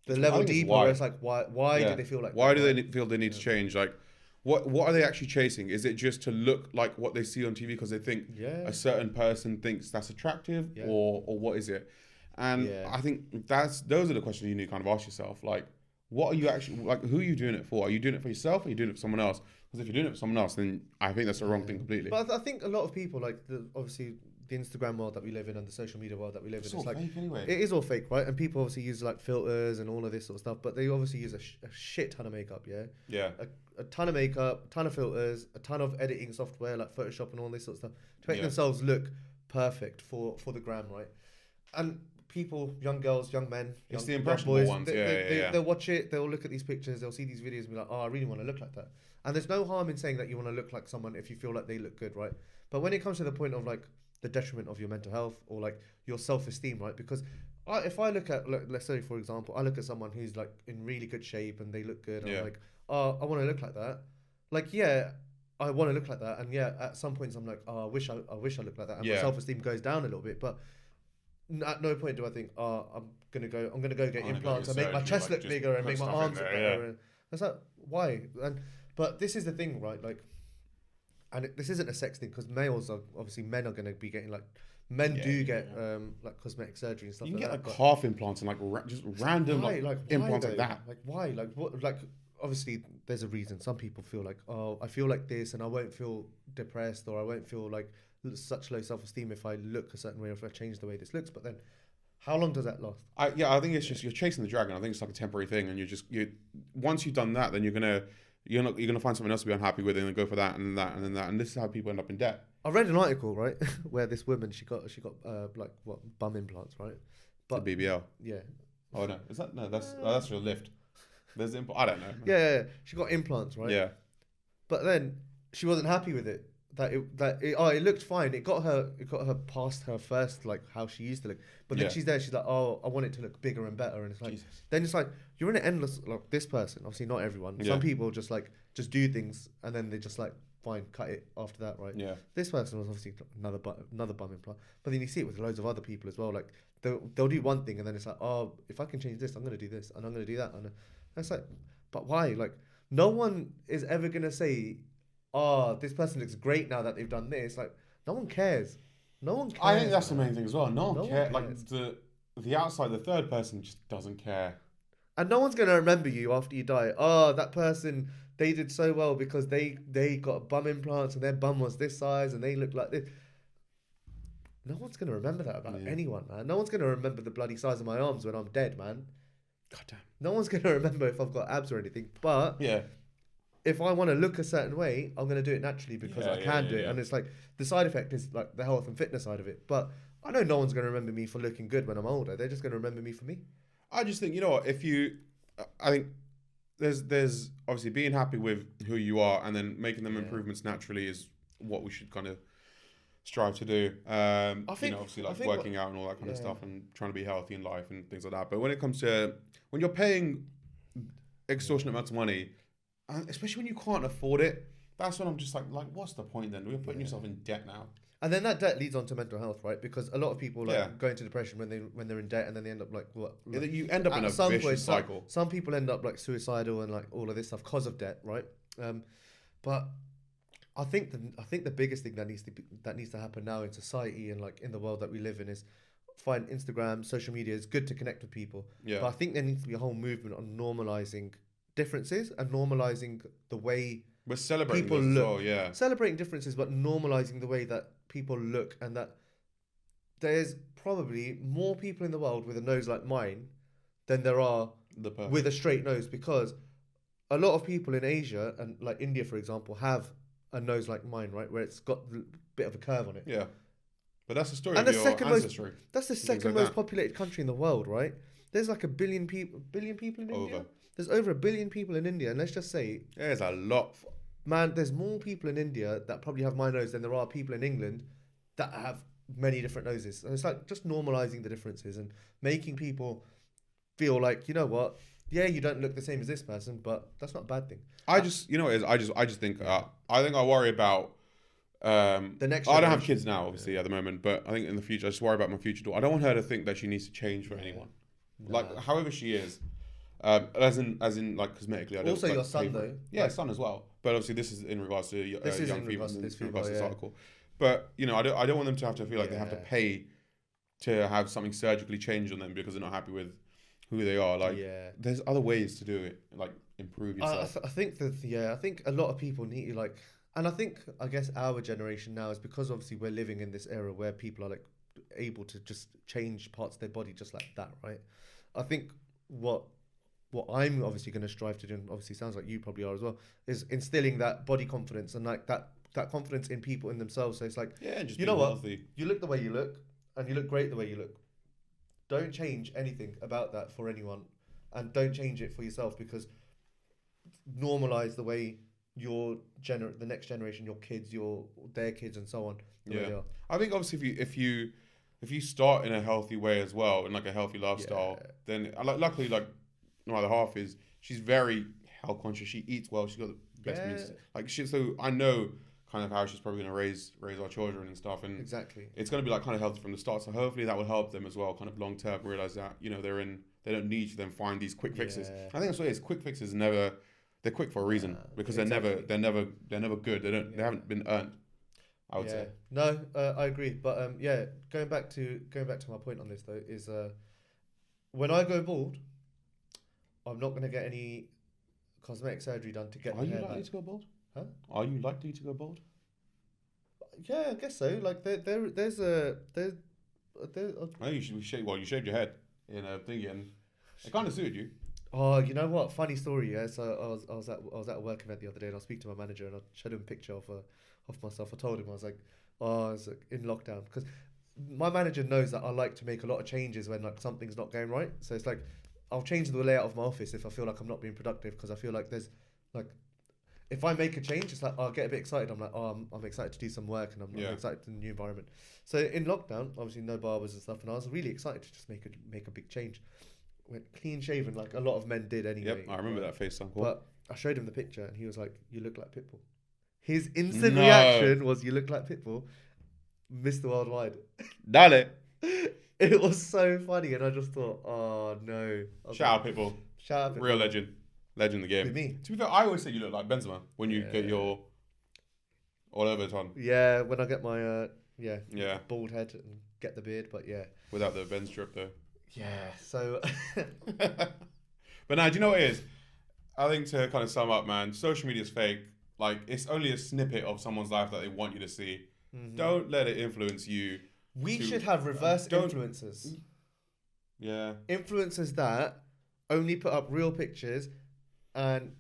the level deeper where it's like, why do they feel like why do they feel they need to change? Like, what are they actually chasing? Is it just to look like what they see on TV because they think a certain person thinks that's attractive, or what is it? And I think those are the questions you need to kind of ask yourself. Like, what are you actually, like, who are you doing it for? Are you doing it for yourself, or are you doing it for someone else? Because if you're doing it for someone else, then I think that's the wrong thing completely. But I think a lot of people, like, obviously the Instagram world that we live in and the social media world that we live in, it's like fake anyway. It is all fake, right? And people obviously use, like, filters and all of this sort of stuff, but they obviously use a shit ton of makeup, a ton of makeup, a ton of filters, a ton of editing software like Photoshop and all this sort of stuff to make themselves look perfect for the gram, right? And people, young girls, young men, it's the impressionable ones. They'll watch it, they'll look at these pictures, they'll see these videos and be like, oh, I really want to look like that. And there's no harm in saying that you want to look like someone if you feel like they look good, right? But when it comes to the point of, like, the detriment of your mental health or, like, your self-esteem, right? Because if I look at, let's say, for example, I look at someone who's, like, in really good shape and they look good, and I'm like, oh, I want to look like that. Like, I want to look like that, and at some points I'm like, oh, I wish I looked like that, and my self-esteem goes down a little bit. But at no point do I think, oh, I'm gonna go get implants and make my chest look bigger and make my arms look better. And that's like, why? But this is the thing, right? Like, and this isn't a sex thing, because men are going to be getting, like, men do get like cosmetic surgery and stuff. You can get like calf implants and like just random implants like that. Like, why? Like, what? Like, obviously there's a reason. Some people feel like, oh, I feel like this and I won't feel depressed, or I won't feel like such low self-esteem if I look a certain way, or if I change the way this looks. But then how long does that last? I think it's just, you're chasing the dragon. I think it's like a temporary thing, and you once you've done that, then you're gonna find something else to be unhappy with, and then go for that and that and then that, and this is how people end up in debt. I read an article, right, where this woman, she got like, what, bum implants, right? But the BBL. Yeah. Oh no, is that no? That's your lift. There's I don't know. Yeah. She got implants, right? Yeah. But then she wasn't happy with it. It looked fine. It got her past her first, like, how she used to look. But then she's like, oh, I want it to look bigger and better. And it's like, Jesus. Then it's like, you're in an endless, like, this person, obviously not everyone. Some people just do things and then they just, like, fine, cut it after that, right? Yeah. This person was obviously another bum implant. But then you see it with loads of other people as well. Like, they'll do one thing and then it's like, oh, if I can change this, I'm going to do this and I'm going to do that. And it's like, but why? Like, no one is ever going to say, oh, this person looks great now that they've done this. Like, no one cares. No one cares. I think that's the main thing as well. No one cares. Like, the outside, the third person just doesn't care. And no one's going to remember you after you die. Oh, that person, they did so well because they got bum implants and their bum was this size and they looked like this. No one's going to remember that about anyone, man. No one's going to remember the bloody size of my arms when I'm dead, man. God damn. No one's going to remember if I've got abs or anything. But if I want to look a certain way, I'm going to do it naturally because I can do it. And it's like the side effect is like the health and fitness side of it. But I know no one's going to remember me for looking good when I'm older. They're just going to remember me for me. I just think, you know what, I think there's obviously being happy with who you are and then making them improvements naturally is what we should kind of strive to do. I think, obviously working out and all that kind of stuff and trying to be healthy in life and things like that. But when it comes to, when you're paying extortionate amounts of money, especially when you can't afford it, that's when I'm just like what's the point then? You're putting yourself in debt now. And then that debt leads on to mental health, right? Because a lot of people go into depression when they're in debt, and then they end up you end up in a vicious cycle. Some people end up like suicidal and like all of this stuff because of debt, right? But I think the biggest thing that needs to happen now in society and like in the world that we live in is find Instagram, social media is good to connect with people. Yeah. But I think there needs to be a whole movement on normalizing differences and normalizing the way we're celebrating people look. Celebrating differences, but normalizing the way that people look, and that there's probably more people in the world with a nose like mine than there are with a straight nose, because a lot of people in Asia and like India, for example, have a nose like mine, right, where it's got a bit of a curve on it. Yeah, but that's the story of your ancestry. That's the second most populated country in the world, right? There's like a billion people in India. There's over 1 billion people in India, and let's just say there's a lot. Man, there's more people in India that probably have my nose than there are people in England that have many different noses. And it's like just normalizing the differences and making people feel like, you know what? Yeah, you don't look the same as this person, but that's not a bad thing. I just think I worry about the next generation. I don't have kids now, obviously, at the moment, but I think in the future, I just worry about my future daughter. I don't want her to think that she needs to change for anyone. Like, however she is. As in, like, cosmetically. I don't also, your son, though. Yeah, son as well. But obviously, this is in regards to young people, in regards to this article. But, you know, I don't want them to have to feel like they have to pay to have something surgically changed on them because they're not happy with who they are. Like, there's other ways to do it, like, improve yourself. I think a lot of people need, like, and I guess our generation now is because obviously we're living in this era where people are, like, able to just change parts of their body just like that, right? I think what I'm obviously going to strive to do, and obviously sounds like you probably are as well, is instilling that body confidence and like that confidence in people, in themselves. So it's like, just you know what, healthy. You look the way you look, and you look great the way you look. Don't change anything about that for anyone, and don't change it for yourself, because normalize the way the next generation, your kids, their kids, and so on. Yeah, I think obviously if you start in a healthy way as well, in like a healthy lifestyle, then luckily like. My other half she's very health conscious. She eats well. She's got the best meals. So I know kind of how she's probably going to raise our children and stuff. And exactly, it's going to be like kind of healthy from the start. So hopefully that will help them as well, kind of long term. Realize that they don't need to then find these quick fixes. I think that's what it is. Quick fixes they're quick for a reason because they're never good. They haven't been earned. I would say. No, I agree. But going back to my point on this though is when I go bald, I'm not going to get any cosmetic surgery done to get the hair back. Are you likely to go bald? Huh? Are you likely to go bald? Yeah, I guess so. Like there's I think you shaved your head in a thingy and it kind of suited you. Oh, you know what? Funny story. Yeah. So I was at a work event the other day, and I speak to my manager, and I showed him a picture of myself. I told him I was like in lockdown, because my manager knows that I like to make a lot of changes when like something's not going right. So it's like, I'll change the layout of my office if I feel like I'm not being productive, because I feel like there's like, if I make a change, it's like I'll get a bit excited. I'm like, I'm excited to do some work, and I'm excited to the new environment. So in lockdown, obviously no barbers and stuff, and I was really excited to just make a big change. Went clean shaven like a lot of men did anyway. Yep, I remember that face. But I showed him the picture, and he was like, "You look like Pitbull." His instant reaction was, "You look like Pitbull, Mr. Worldwide." Dale. It was so funny, and I just thought, oh no. Shout out Pitbull. Real legend. Legend of the game. With me. To be fair, I always say you look like Benzema when you get your all over the ton. Yeah, when I get my bald head and get the beard, but yeah. Without the Benz strip though. Yeah. So. But now, do you know what it is? I think to kind of sum up, man, social media is fake. Like, it's only a snippet of someone's life that they want you to see. Mm-hmm. Don't let it influence you. We should have reverse influencers. Yeah. Influencers that only put up real pictures and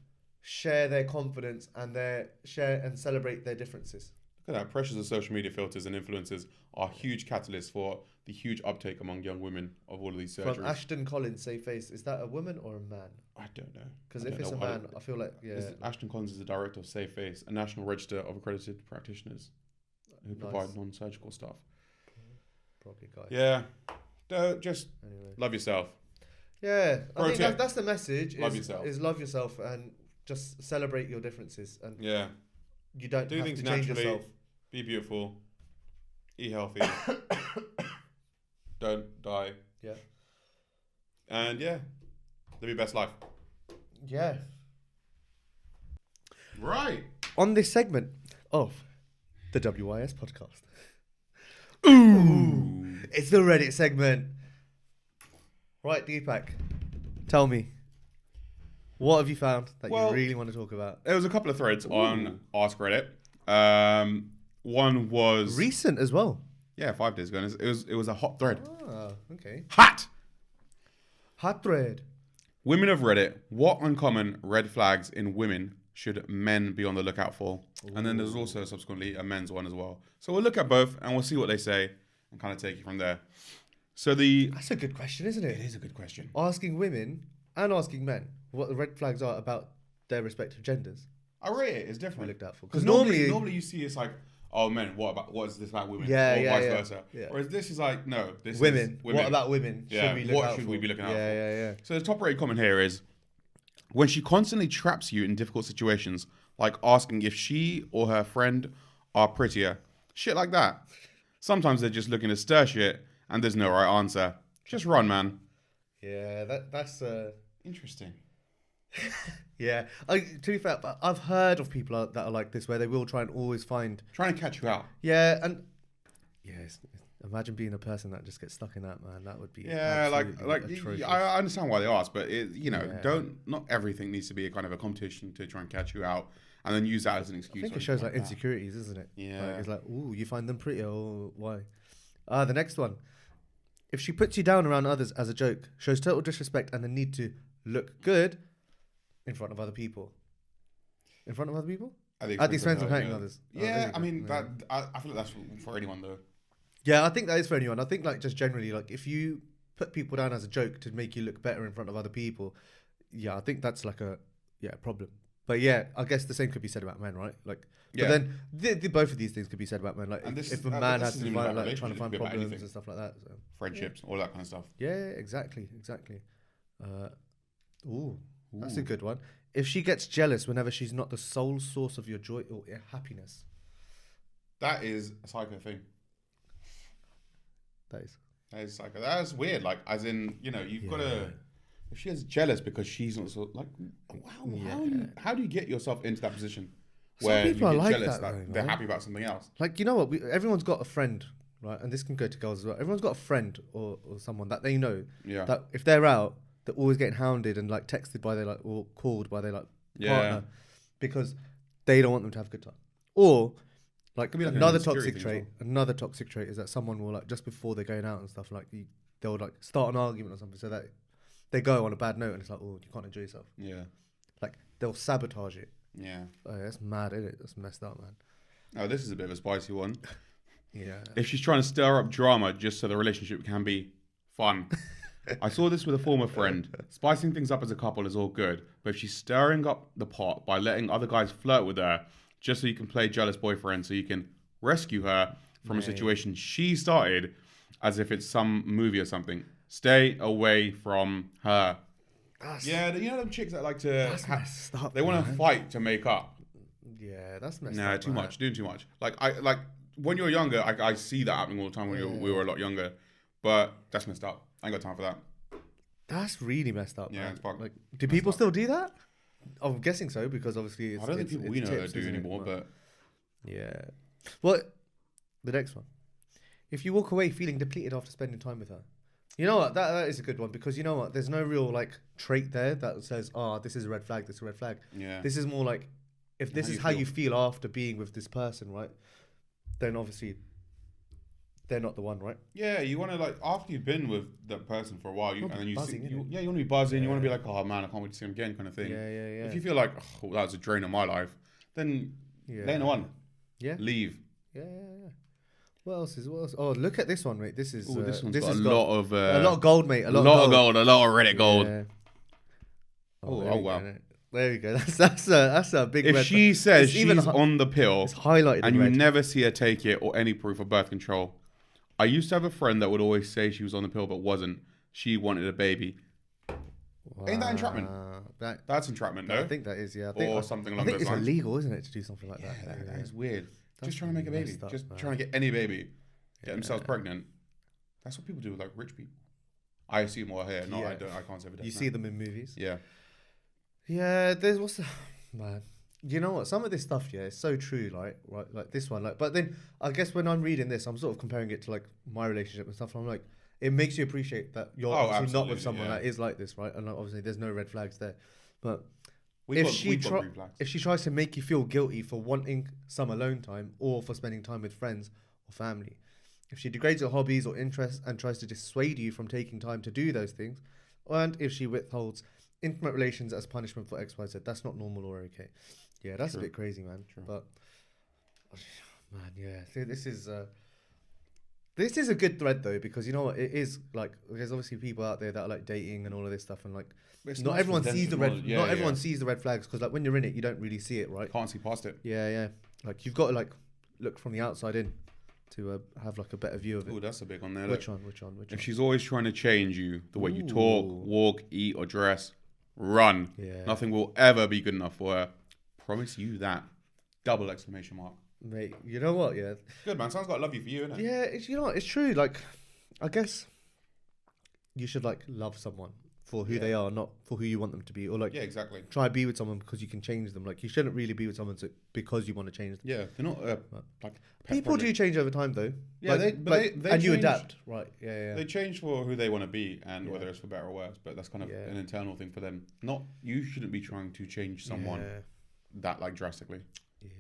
share their confidence and share and celebrate their differences. Look at that. Pressures of social media filters and influencers are huge catalysts for the huge uptake among young women of all of these surgeries. From Ashton Collins, Save Face, is that a woman or a man? I don't know. Because if it's a man, I feel like, Ashton Collins is the director of Save Face, a national register of accredited practitioners who provide non-surgical stuff. Probably guy. Yeah. Just love yourself. Yeah. I think that's the message. Love yourself. Is love yourself and just celebrate your differences. And you don't do have things to change naturally. yourself. Be beautiful. Eat healthy. Don't die. Yeah. And live your best life. Yeah. Right. On this segment of the WYS Podcast. Ooh. It's the Reddit segment. Right, Deepak. Tell me. What have you found that you really want to talk about? There was a couple of threads on Ask Reddit. One was recent as well. Yeah, 5 days ago. It was a hot thread. Oh, okay. Hot thread. Women of Reddit, what uncommon red flags in women should men be on the lookout for? Ooh. And then there's also subsequently a men's one as well. So we'll look at both and we'll see what they say and kind of take it from there. So that's a good question, isn't it? It is a good question. Asking women and asking men what the red flags are about their respective genders. I rate it. It's different. We looked out for because normally you see it's like, oh men, what is this about women? Or vice versa. Yeah. Whereas this is like, no, this women. is women. What about women? Yeah. What should we be looking out for? Yeah. So the top rated comment here is, when she constantly traps you in difficult situations, like asking if she or her friend are prettier, shit like that. Sometimes they're just looking to stir shit, and there's no right answer. Just run, man. Yeah, that's interesting. Yeah, to be fair, I've heard of people that are like this, where they will try and always trying to catch you out. Yeah, and imagine being a person that just gets stuck in that, man. That would be I understand why they ask, but not everything needs to be a kind of a competition to try and catch you out, and then use that as an excuse. I think it shows like insecurities, isn't it? Yeah, it's like, ooh, you find them pretty, or why? The next one. If she puts you down around others as a joke, shows total disrespect and the need to look good in front of other people. In front of other people? At the expense of hurting others. Yeah, I mean, that I feel like that's for anyone, though. Yeah, I think that is for anyone. I think, like, just generally, like, if you put people down as a joke to make you look better in front of other people, I think that's, like, a problem. But, I guess the same could be said about men, right? Like, but then both of these things could be said about men. Like, if a man has to find, like, trying to find problems and stuff like that. So. Friendships, all that kind of stuff. Yeah, exactly. That's a good one. If she gets jealous whenever she's not the sole source of your joy or happiness. That is a psycho thing. That is psycho. That's weird. Like, as in, you've got to... If she is jealous because she's not so... Like, how do you get yourself into that position where you get jealous that they're happy about something else? Like, you know what? Everyone's got a friend, right? And this can go to girls as well. Everyone's got a friend or someone that they know that if they're out, they're always getting hounded and like texted by their or called by their partner because they don't want them to have a good time. Or like another toxic trait. Another toxic trait is that someone will like just before they're going out and stuff they'll like start an argument or something so that they go on a bad note and it's like, oh, you can't enjoy yourself. Yeah. Like they'll sabotage it. Yeah. Oh, that's mad, isn't it? That's messed up, man. Oh, this is a bit of a spicy one. Yeah. If she's trying to stir up drama just so the relationship can be fun. I saw this with a former friend. Spicing things up as a couple is all good, but if she's stirring up the pot by letting other guys flirt with her just so you can play jealous boyfriend so you can rescue her from a situation she started as if it's some movie or something, stay away from her. Them chicks that like to... they want to fight to make up. Yeah, that's messed up. Nah, too much. Doing too much. Like when you're younger, I see that happening all the time when we were a lot younger, but that's messed up. I ain't got time for that. That's really messed up. Yeah, it's fucked. Like, do people still do that? I'm guessing so because obviously it's... I don't think people we know do anymore, but... Yeah. Well, the next one. If you walk away feeling depleted after spending time with her. You know what? That is a good one because you know what? There's no real like trait there that says, "Oh, this is a red flag. This is a red flag." Yeah. This is more like if this is how you feel after being with this person, right? Then obviously they're not the one, right? Yeah, you want to like after you've been with that person for a while, and then you buzzing, see, innit? you want to be buzzing. You want to be like, oh man, I can't wait to see him again, kind of thing. Yeah. If you feel like that was a drain on my life, then they ain't the one. Yeah. Leave. Yeah. What else? Oh, look at this one, mate. This is This one's got has a lot of gold, mate. A lot of gold, a lot of Reddit gold. Yeah. Oh wow. There we go. That's a big. If she says she's even on the pill, it's highlighted and in you red. never see her take it or any proof of birth control. I used to have a friend that would always say she was on the pill but wasn't. She wanted a baby. Wow. Ain't that entrapment? That's entrapment, no? I think that is, yeah. Or something along those lines. I think it's illegal, isn't it, to do something like that? That is weird. That's just trying to make a baby. messed up, Just man. trying to get any baby. Get themselves pregnant. That's what people do with like rich people. I assume or here. No, Yeah. I can't say for You see them in movies. Yeah. Yeah, there's man. You know what? Some of this stuff, yeah, is so true. Like this one, but then I guess when I'm reading this, I'm sort of comparing it to like my relationship and stuff. And I'm like, it makes you appreciate that you're obviously not with someone that is like this, right? And like, obviously, there's no red flags there. But if she tries to make you feel guilty for wanting some alone time or for spending time with friends or family, if she degrades your hobbies or interests and tries to dissuade you from taking time to do those things, and if she withholds intimate relations as punishment for X, Y, Z, that's not normal or okay. Yeah, that's a bit crazy, man. True. But man, yeah, see, this is a good thread though, because you know what, it is like there's obviously people out there that are like dating and all of this stuff, and like not everyone sees the red. Not everyone sees the red flags because like when you're in it, you don't really see it, right? Can't see past it. Yeah. Like you've got to like look from the outside in to have like a better view of it. Oh, that's a big one there. Which one? If she's always trying to change you, the way you talk, walk, eat, or dress, run. Yeah. Nothing will ever be good enough for her. Promise you that. Double exclamation mark. Mate, you know what? Yeah. Good, man. Sounds like love you for you, innit? Yeah, you know what? It's true. Like, I guess you should like love someone for who they are, not for who you want them to be, or like exactly. Try to be with someone because you can change them. Like, you shouldn't really be with someone because you want to change them. Yeah, they're not like people do change over time though. Yeah, like, they and change, you adapt, right? Yeah. They change for who they want to be and whether it's for better or worse. But that's kind of an internal thing for them. Not you shouldn't be trying to change someone that like drastically. Yeah.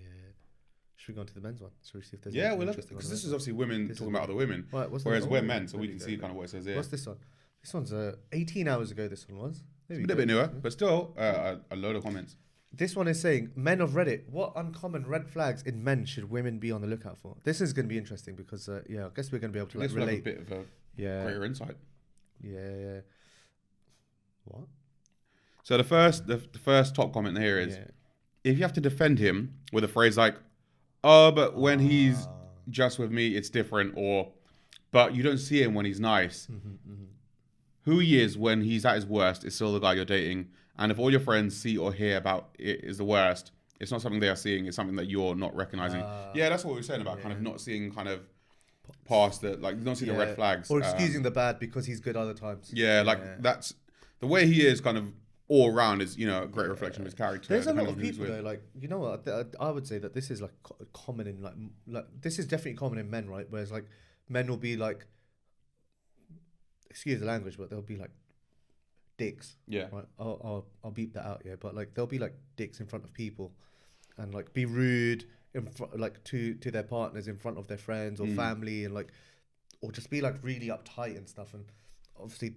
Should we go on to the men's one? So we see if there's we love it because this is obviously women talking about other women, right, whereas we're men, so we can see kind of what it says here. What's this one? This one's 18 hours ago. This one was. It's a little bit newer, but still a load of comments. This one is saying, men of Reddit, what uncommon red flags in men should women be on the lookout for? This is going to be interesting because, I guess we're going to be able to relate. Have a bit of a greater insight. Yeah. What? So the first top comment here is, if you have to defend him with a phrase like, oh, but when he's just with me, it's different, or, but you don't see him when he's nice. Who he is when he's at his worst is still the guy you're dating. And if all your friends see or hear about it is the worst, it's not something they are seeing. It's something that you're not recognizing. That's what we were saying about kind of not seeing kind of past the, like, not seeing the red flags. Or excusing the bad because he's good other times. That's the way he is kind of all around is, a great reflection of his character. There's a lot of people though, like, you know what, I would say that this is like common in like this is definitely common in men, right? Whereas like men will be like, excuse the language, but they'll be like dicks. Yeah. Right. I'll beep that out. Yeah. But like they'll be like dicks in front of people, and like be rude like to their partners in front of their friends or family, and like, or just be like really uptight and stuff. And obviously,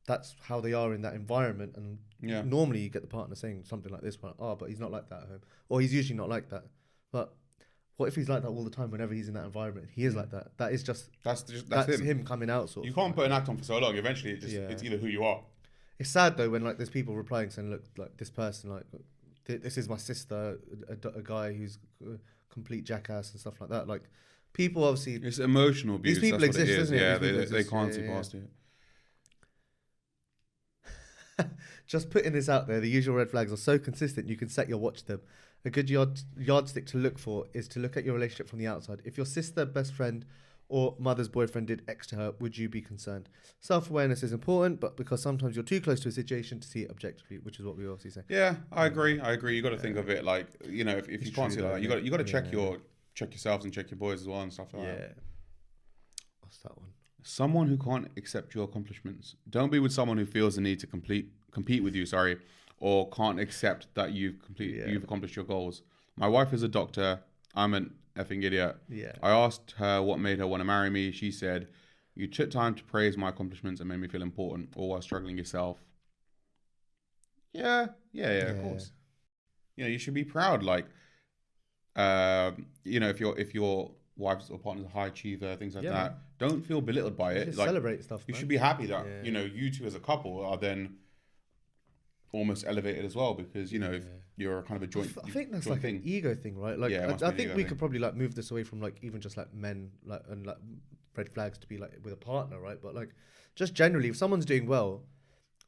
that's how they are in that environment. And normally you get the partner saying something like this, but he's not like that at home, or he's usually not like that. But what if he's like that all the time whenever he's in that environment? He is like that. That is just that's him coming out. Sort of. You can't put an act on for so long. Eventually, it's either who you are. It's sad though when like there's people replying saying, "Look, like this person, like this is my sister, a guy who's a complete jackass and stuff like that." Like people obviously, it's emotional abuse. These people exist, isn't it? Yeah, they can't see past it. Just putting this out there, the usual red flags are so consistent you can set your watch to them. A good yardstick to look for is to look at your relationship from the outside. If your sister, best friend, or mother's boyfriend did X to her, would you be concerned? Self-awareness is important, but because sometimes you're too close to a situation to see it objectively, which is what we obviously say. Yeah, I agree. You got to think of it like, if you can't see it like that, you got to check yourselves and check your boys as well and stuff like that. What's that one? Someone who can't accept your accomplishments. Don't be with someone who feels the need to compete with you, or can't accept that you've accomplished your goals. My wife is a doctor. I'm an effing idiot. Yeah. I asked her what made her want to marry me. She said, "You took time to praise my accomplishments and made me feel important, all while struggling yourself." Yeah, of course. You know, you should be proud. Like, you know, if your wife's or partner's a high achiever, things like that, man. don't feel belittled by it. Just like, celebrate stuff. you man. should be happy that you know you two as a couple are then almost elevated as well, because you know if you're kind of a joint. I think that's joint like thing. an ego thing, right? Like, I think we could probably like move this away from like even just like men like and like red flags to be like with a partner, right? But like just generally, if someone's doing well,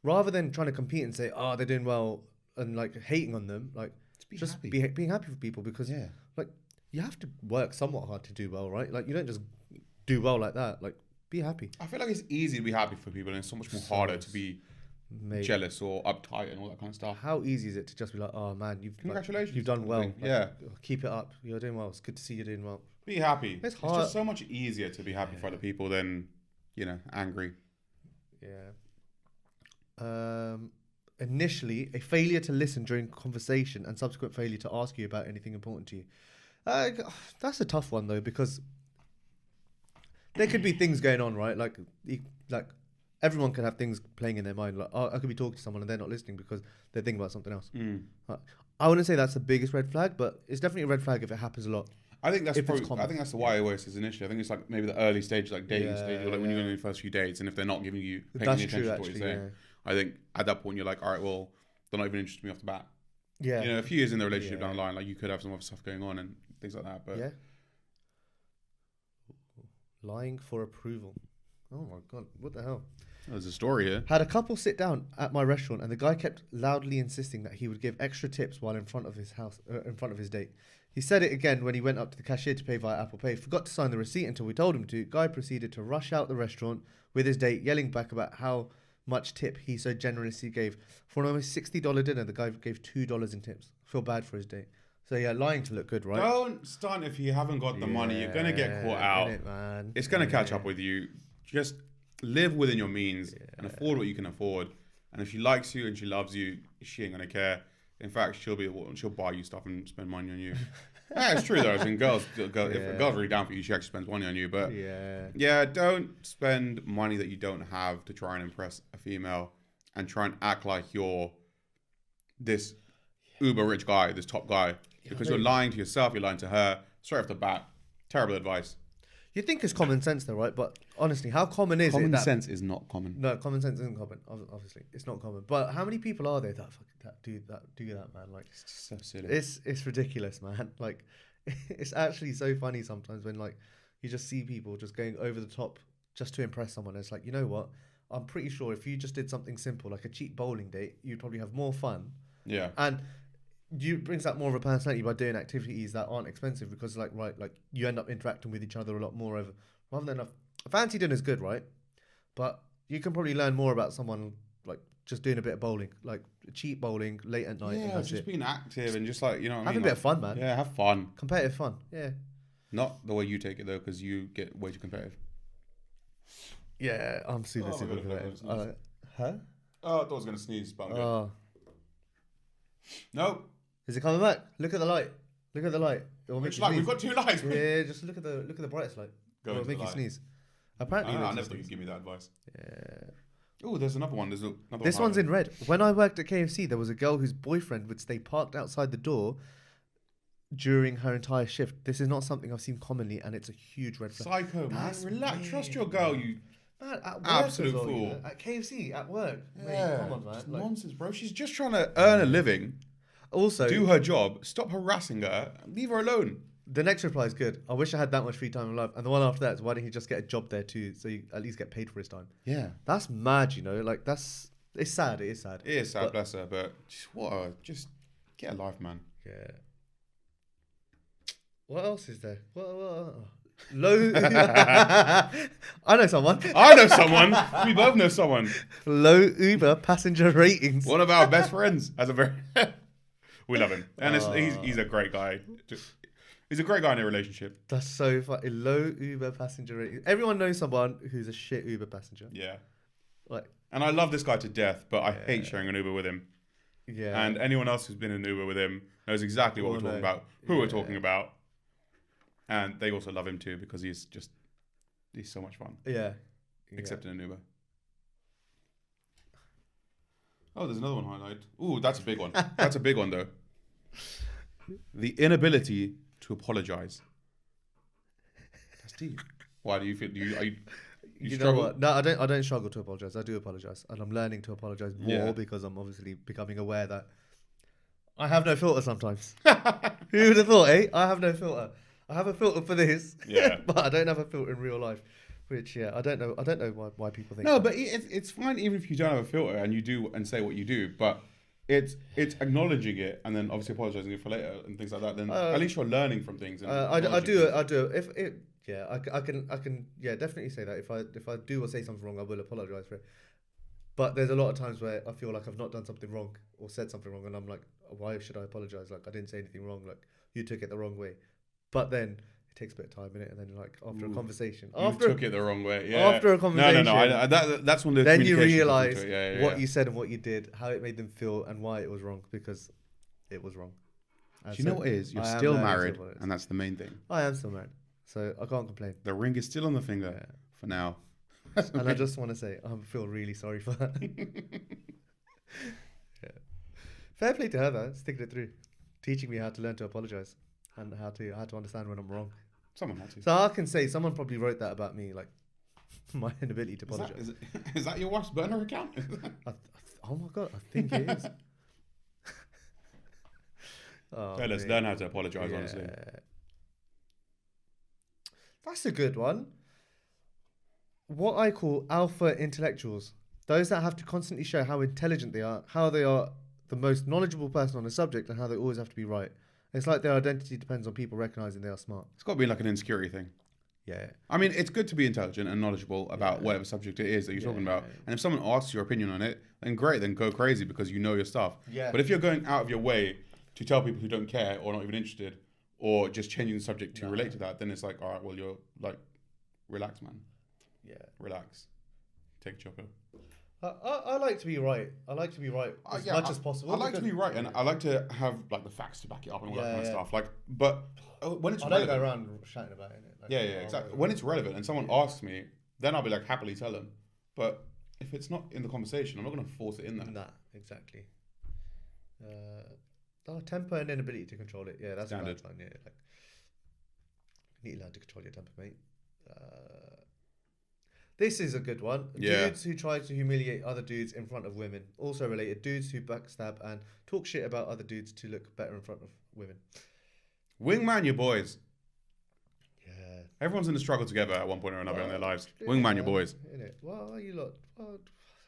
rather than trying to compete and say, "Oh, they're doing well," and like hating on them, like just being happy for people, because like you have to work somewhat hard to do well, right? Like you don't just do well like that. Like be happy. I feel like it's easy to be happy for people, and it's so much more harder to be jealous or uptight and all that kind of stuff. How easy is it to just be like, "Oh man, congratulations, you've done well. Like, keep it up. You're doing well. It's good to see you're doing well. Be happy." It's hard. It's just so much easier to be happy for other people than, you know, angry. Yeah. Initially, a failure to listen during conversation and subsequent failure to ask you about anything important to you. That's a tough one though, because there could be things going on, right? Like everyone can have things playing in their mind. Like, I could be talking to someone and they're not listening because they're thinking about something else. I wouldn't say that's the biggest red flag, but it's definitely a red flag if it happens a lot. I think that's the WYS is initially. I think it's like maybe the early stages, like dating stage, or like when you're in your first few dates, and if they're not giving you paying any attention to what you're saying, I think at that point you're like, all right, well, they're not even interested in me off the bat. Yeah. You know, a few years in the relationship down the line, like you could have some other stuff going on and things like that. But lying for approval. Oh my God, what the hell? There's a story here. Had a couple sit down at my restaurant, and the guy kept loudly insisting that he would give extra tips while in front of his house, in front of his date. He said it again when he went up to the cashier to pay via Apple Pay. Forgot to sign the receipt until we told him to. Guy proceeded to rush out the restaurant with his date, yelling back about how much tip he so generously gave. For an almost $60 dinner, the guy gave $2 in tips. Feel bad for his date. So yeah, lying to look good, right? Don't stunt if you haven't got the money. You're gonna get caught out. It's gonna catch up with you. Just live within your means and afford what you can afford. And if she likes you and she loves you, she ain't gonna care. In fact, she'll buy you stuff and spend money on you. Yeah, it's true though. I mean, if a girl's really down for you, she actually spends money on you. But don't spend money that you don't have to try and impress a female and try and act like you're this uber rich guy, this top guy, because you're lying to yourself, you're lying to her straight off the bat. Terrible advice. You think it's common sense though, right? But honestly, how common is it? Common sense is not common. No, common sense isn't common. Obviously, it's not common. But how many people are there that do that, man? Like, it's just so silly. It's ridiculous, man. Like, it's actually so funny sometimes when like you just see people just going over the top just to impress someone. It's like, you know what? I'm pretty sure if you just did something simple like a cheap bowling date, you'd probably have more fun. Yeah. And you brings out more of a personality by doing activities that aren't expensive, because like you end up interacting with each other a lot more rather than a fancy dinner is good, right? But you can probably learn more about someone like just doing a bit of bowling, like cheap bowling late at night. Yeah, just being active and just like, you know what I mean? Having a bit of fun, man. Yeah, have fun. Competitive fun, yeah. Not the way you take it though, because you get way too competitive. Yeah, I'm super competitive. Huh? Oh, I thought I was going to sneeze, but I'm good. Nope. Is it coming back? Look at the light. Look at the light. Which light? We've got two lights. Yeah, just look at the brightest light. It'll make you sneeze. Apparently, I never thought you'd give me that advice. Yeah. Oh, there's another one. This one's in red. When I worked at KFC, there was a girl whose boyfriend would stay parked outside the door during her entire shift. This is not something I've seen commonly, and it's a huge red flag. Psycho, man. Relax. Trust your girl, you man, at work absolute well, fool. You know? At KFC, at work. Yeah. Mate, come on, man. Like, nonsense, bro. She's just trying to earn a living. Also, do her job. Stop harassing her. Leave her alone. The next reply is good. I wish I had that much free time in life. And the one after that is, why didn't he just get a job there too, so you at least get paid for his time? Yeah, that's mad. You know, like it's sad. It is sad. It is sad, bless her. But just get a life, man. Yeah. What else is there? What? Low. I know someone. We both know someone. Low Uber passenger ratings. One of our best friends has a very. We love him, and he's a great guy. He's a great guy in a relationship. That's so funny. Low Uber passenger rating. Everyone knows someone who's a shit Uber passenger. Yeah. Like, And I love this guy to death, but I Yeah. hate sharing an Uber with him. yeah. And anyone else who's been in an Uber with him knows exactly what Well, we're talking no. about, who we're Yeah. talking about. And they also love him too because he's so much fun. Yeah. Except in an Uber. Oh, there's another one highlight. Ooh, that's a big one. That's a big one though. The inability to apologize. That's deep. Why do you feel? You You know struggle? what? No, I don't struggle to apologize. I do apologize, and I'm learning to apologize more Yeah. because I'm obviously becoming aware that I have no filter sometimes. Who would have thought? I have no filter. I have a filter for this, Yeah. but I don't have a filter in real life. Which I don't know. I don't know why people think. No, that. but it's fine even if you don't have a filter and you do and say what you do, but it's acknowledging it and then obviously apologizing for later and things like that. Then at least you're learning from things. And I acknowledging do. things. I do. If it, yeah, I can, yeah, definitely say that. If I do or say something wrong, I will apologize for it. But there's a lot of times where I feel like I've not done something wrong or said something wrong, and I'm like, why should I apologize? Like I didn't say anything wrong. Like you took it the wrong way. But then it takes a bit of time in it, and then like after a conversation, You took it the wrong way. Yeah. after a conversation, No. That's when the then you communication comes realize into it. what you said and what you did, how it made them feel, and why it was wrong because it was wrong. And Do you know what it is? You're I am still learning married, to apologize. and that's the main thing. I am still married, so I can't complain. The ring is still on the finger for now. And I just want to say I feel really sorry for her. Yeah. Fair play to her though, sticking it through, teaching me how to learn to apologize and how to understand when I'm wrong. Someone had to. So I can say someone probably wrote that about me, like my inability to Is that, apologize. is that your wife's burner account? Oh my god, I think it is. Oh, Let's mate. learn how to apologize, honestly. Yeah. That's a good one. What I call alpha intellectuals. Those that have to constantly show how intelligent they are, how they are the most knowledgeable person on a subject, and how they always have to be right. It's like their identity depends on people recognizing they are smart. It's got to be like an insecurity thing. Yeah. I mean, it's good to be intelligent and knowledgeable about whatever subject it is that you're talking about. And if someone asks your opinion on it, then great, then go crazy because you know your stuff. Yeah. But if you're going out of your way to tell people who don't care or not even interested or just changing the subject to relate to that, then it's like, all right, well, you're like, relax, man. Yeah. Relax. Take a choco. I like to be right. I like to be right as much as possible. I like to be right, and I like to have like the facts to back it up and all that kind of Yeah. stuff. Like, but when it's I don't relevant, go around shouting about it. Like, yeah, exactly. When it's relevant and someone asks me, then I'll be like happily tell them. But if it's not in the conversation, I'm not going to force it in there. Nah, exactly. Temper and inability to control it. Yeah, that's Standard. a bad one. Yeah, like you need to learn to control your temper, mate. This is a good one. Yeah. Dudes who try to humiliate other dudes in front of women. Also related, dudes who backstab and talk shit about other dudes to look better in front of women. Wingman your boys. Yeah. Everyone's in a struggle together at one point or another in their lives. Wingman your boys. Innit? Well, you lot. Well,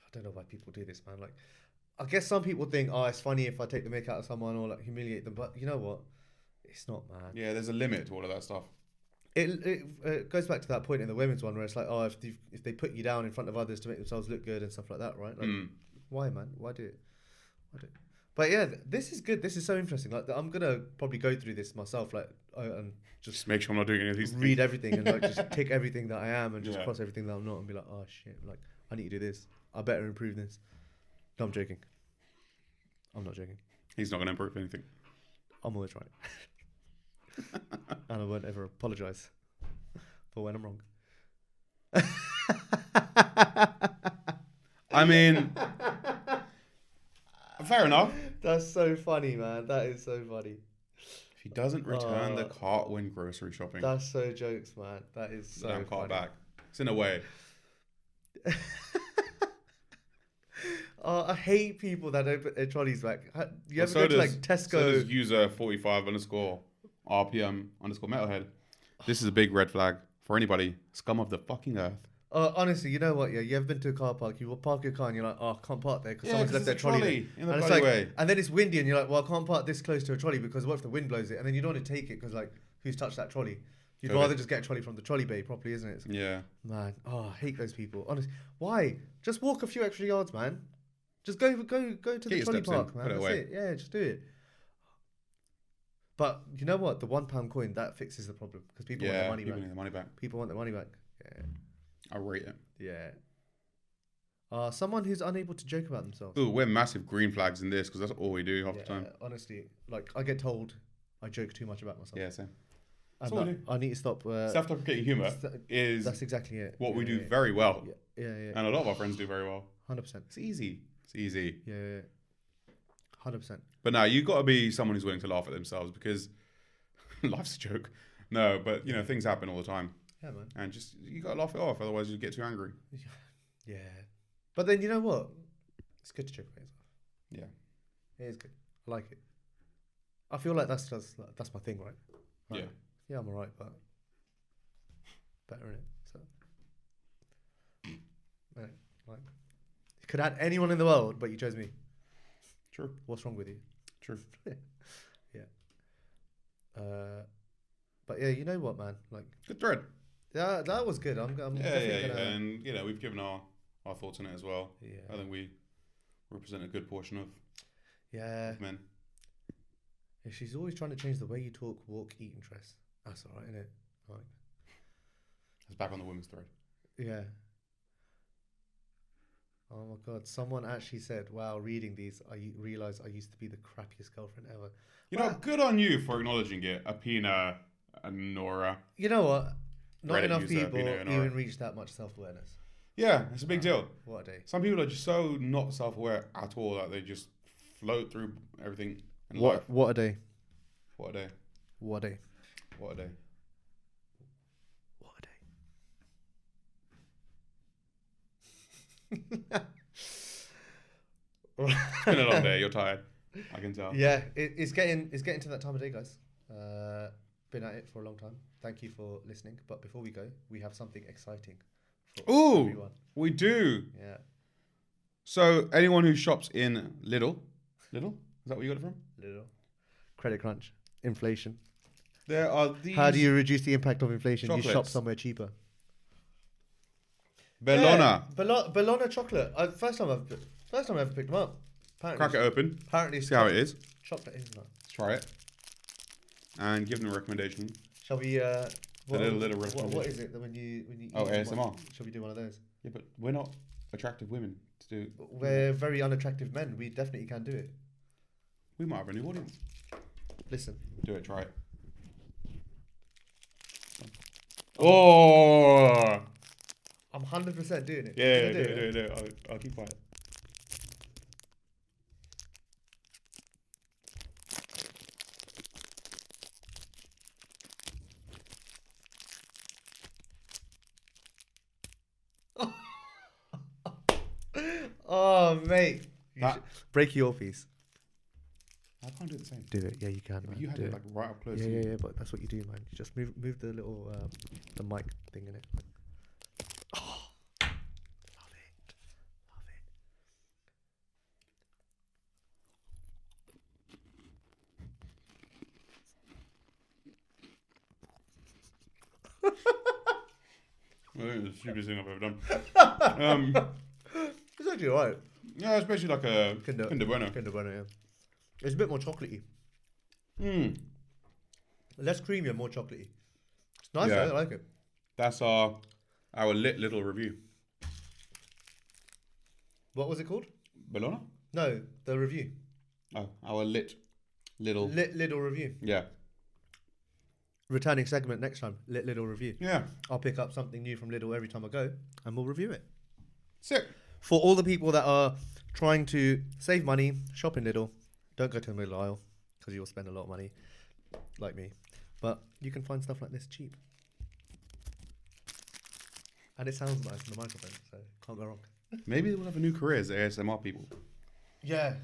I don't know why people do this, man. Like, I guess some people think, oh, it's funny if I take the mick out of someone or like humiliate them. But you know what? It's not, man. Yeah, there's a limit to all of that stuff. It goes back to that point in the women's one where it's like, oh, if they put you down in front of others to make themselves look good and stuff like that, right? Like, why, man? Why do it? But yeah, this is good. This is so interesting. Like, I'm gonna probably go through this myself, like, and just Make sure I'm not doing any of these read things. everything and like just tick everything that I am and just Yeah. cross everything that I'm not and be like, oh shit, like I need to do this. I better improve this. No, I'm joking. I'm not joking. He's not going to improve anything. I'm always right. And I won't ever apologise for when I'm wrong. I mean, fair enough. That's so funny, man. That is so funny. If he doesn't return the cart when grocery shopping, That's so jokes, man. That is so damn cart funny. back. It's in a way. I hate people that don't put their trolleys back. You ever So go to does- like Tesco? So does user 45_RPM_metalhead. This is a big red flag for anybody. Scum of the fucking earth. Honestly, you know what? Yeah, you ever been to a car park? You will park your car and you're like, oh, I can't park there because Yeah, someone's 'cause left their there's a trolley trolley there. in the And it's bloody like, way. and then it's windy and you're like, well, I can't park this close to a trolley because what if the wind blows it? And then you don't want to take it because like, who's touched that trolley? You'd Totally. rather just get a trolley from the trolley bay properly, isn't it? Yeah. Man, I hate those people. Honestly, why? Just walk a few extra yards, man. Just go to Get the your trolley steps in, park, man. put it That's away. it. Yeah, just do it. But you know what? The £1 coin that fixes the problem because people want their money people back. need their money back. People want their money back. Yeah. I rate it. Yeah. Someone who's unable to joke about themselves. Ooh, we're massive green flags in this because that's all we do half the time. Honestly, like I get told I joke too much about myself. Yeah, same. And That's all we do. I need to stop. Self-deprecating humour is that's exactly it. what we do very well. Yeah. And a lot of our friends do very well. 100%. It's easy. It's easy. Yeah. 100%. But now you've got to be someone who's willing to laugh at themselves because life's a joke. No, but you know things happen all the time. Yeah, man. And just you got to laugh it off, otherwise you get too angry. Yeah. But then you know what? It's good to joke about yourself. Yeah. It is good. I like it. I feel like that's my thing, right? Yeah. Yeah, I'm alright, but better in it. So, like, you could have had anyone in the world, but you chose me. True. What's wrong with you? True. Yeah. But yeah, you know what, man? Like, Good thread. yeah, that was good. I'm definitely gonna. And you know we've given our thoughts on it as well. Yeah. I think we represent a good portion of men. Yeah, she's always trying to change the way you talk, walk, eat, and dress. That's all right, isn't it? Like, It's back on the women's thread. yeah. Oh my God! Someone actually said, "Wow, reading these, I realized I used to be the crappiest girlfriend ever." You know, good on you for acknowledging it, Apina and Nora. You know what? Not Reddit enough user, people Apina and Nora. even reach that much self-awareness. Yeah, it's a big deal. What a day! Some people are just so not self-aware at all that they just float through everything in life. What a day! What a day. What a day! What a day. What a day! It's been a long day. You're tired. I can tell. Yeah, it's getting to that time of day, guys. Been at it for a long time. Thank you for listening. But before we go, we have something exciting for everyone. We do. Yeah. So anyone who shops in Lidl, is that where you got it from? Little credit crunch, inflation. There are these. How do you reduce the impact of inflation? You shop chocolates. somewhere cheaper. Bellona. Yeah, Bellona chocolate. First time I ever picked them up. Apparently, Crack it open. Apparently, See how it is. chocolate is not. Let's try it. And give them a recommendation. Shall we? What recommendation. what is it that when you? Oh, eat ASMR. one, shall we do one of those? Yeah, but we're not attractive women to do. We're very unattractive men. We definitely can do it. We might have a new audience. Listen. Do it. Try it. Oh. I'm 100% doing it. Yeah, do it. I'll keep quiet. Oh, mate. Break your piece. I can't do the same. Do it. Yeah, you can. Yeah, Man. you had do it like right up close. Yeah, but that's what you do, man. You just move the little the mic thing in it. Oh, love it. I think it's the stupidest thing I've ever done. It's actually alright. Yeah, it's basically like a Kinder Bueno. Kinder Bueno, yeah. It's a bit more chocolatey. Less creamy and more chocolatey. It's nice, Yeah. though. I like it. That's our lit little review. What was it called? Bellona? No, the review. Oh, our lit little. Lidl review. Yeah. Returning segment next time. Lidl review. Yeah. I'll pick up something new from Lidl every time I go, and we'll review it. Sick. For all the people that are trying to save money, shop in Lidl. Don't go to the middle aisle because you'll spend a lot of money, like me. But you can find stuff like this cheap, and it sounds nice in the microphone, so can't go wrong. Maybe we'll have a new career as ASMR people. Yeah.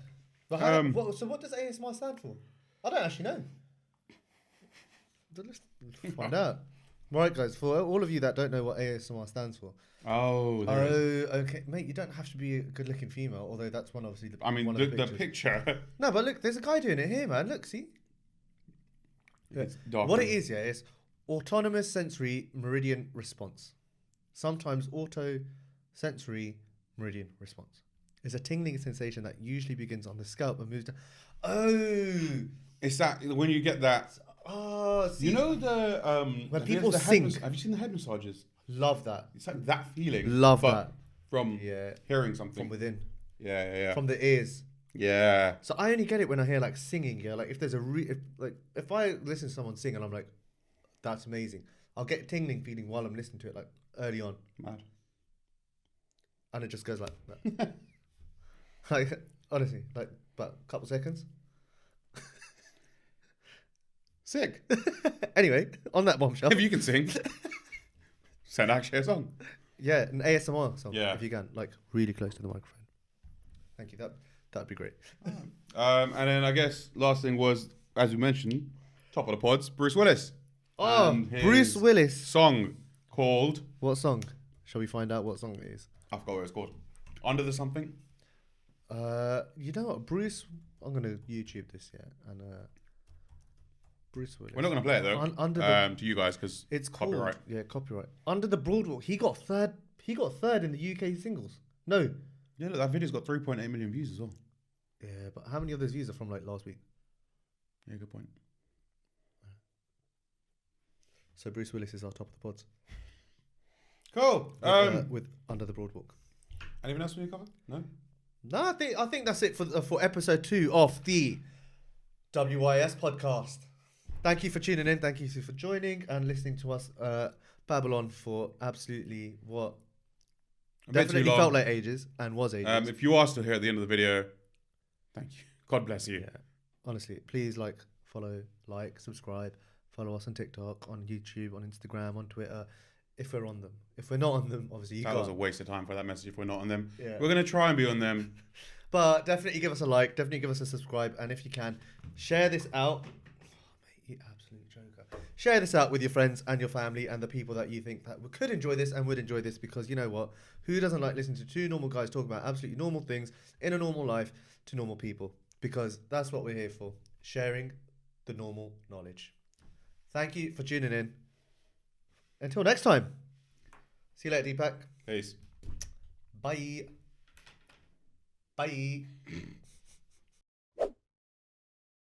But so what does ASMR stand for? I don't actually know. Let's find out. Right, guys, for all of you that don't know what ASMR stands for. Oh, there is. Okay. Mate, you don't have to be a good-looking female, although that's one, obviously. I mean, the picture. No, but look, there's a guy doing it here, man. Look, see? It's dark. What it is, yeah, is autonomous sensory meridian response. Sometimes auto-sensory meridian response. It's a tingling sensation that usually begins on the scalp and moves down. Oh, It's that when you get that. Oh, see, You know the when have you people the head sing. have you seen the head massages? love that. It's like that feeling. Love but that. from Yeah, hearing something. from within, Yeah. from the ears. Yeah. So I only get it when I hear like singing. Yeah, like if there's if I listen to someone sing and I'm like, that's amazing. I'll get tingling feeling while I'm listening to it, like early on, Mad. and it just goes like that. Like honestly, like about a couple seconds. Sick. Anyway, on that bombshell. If you can sing, send Akshay a song. Yeah, an ASMR song. Yeah. If you can, like really close to the microphone. Thank you. That'd be great. And then I guess last thing was, as we mentioned, top of the pods, Bruce Willis. Oh, And his Bruce Willis. Song called. What song? Shall we find out what song it is? I forgot what it's called. Under the something. You know what, Bruce? I'm gonna YouTube this, and Bruce Willis. We're not going to play it though. Under the, to you guys because it's copyright. Called, yeah, copyright. Under the Broadwalk. He got third. He got third in the UK singles. No. Yeah, look, that video's got 3.8 million views as well. Yeah, but how many of those views are from like last week? Yeah, good point. So Bruce Willis is our top of the pods. Cool. With Under the Broadwalk. Anything else we need to cover? No. No, I think that's it for episode 2 of the WYS podcast. Thank you for tuning in. Thank you for joining and listening to us babble on for absolutely what definitely felt like ages and was ages. If you are still here at the end of the video, thank you. God bless you. Yeah, honestly, please follow, subscribe, follow us on TikTok, on YouTube, on Instagram, on Twitter. If we're on them, if we're not on them, obviously you that can't. was a waste of time for that message. If we're not on them, Yeah. we're gonna try and be on them. But definitely give us a like, definitely give us a subscribe, and if you can, share this out. You absolute joker. Share this out with your friends and your family and the people that you think that could enjoy this and would enjoy this, because you know what? Who doesn't like listening to two normal guys talk about absolutely normal things in a normal life to normal people? Because that's what we're here for, sharing the normal knowledge. Thank you for tuning in. Until next time. See you later, Deepak. Peace. Bye. Bye.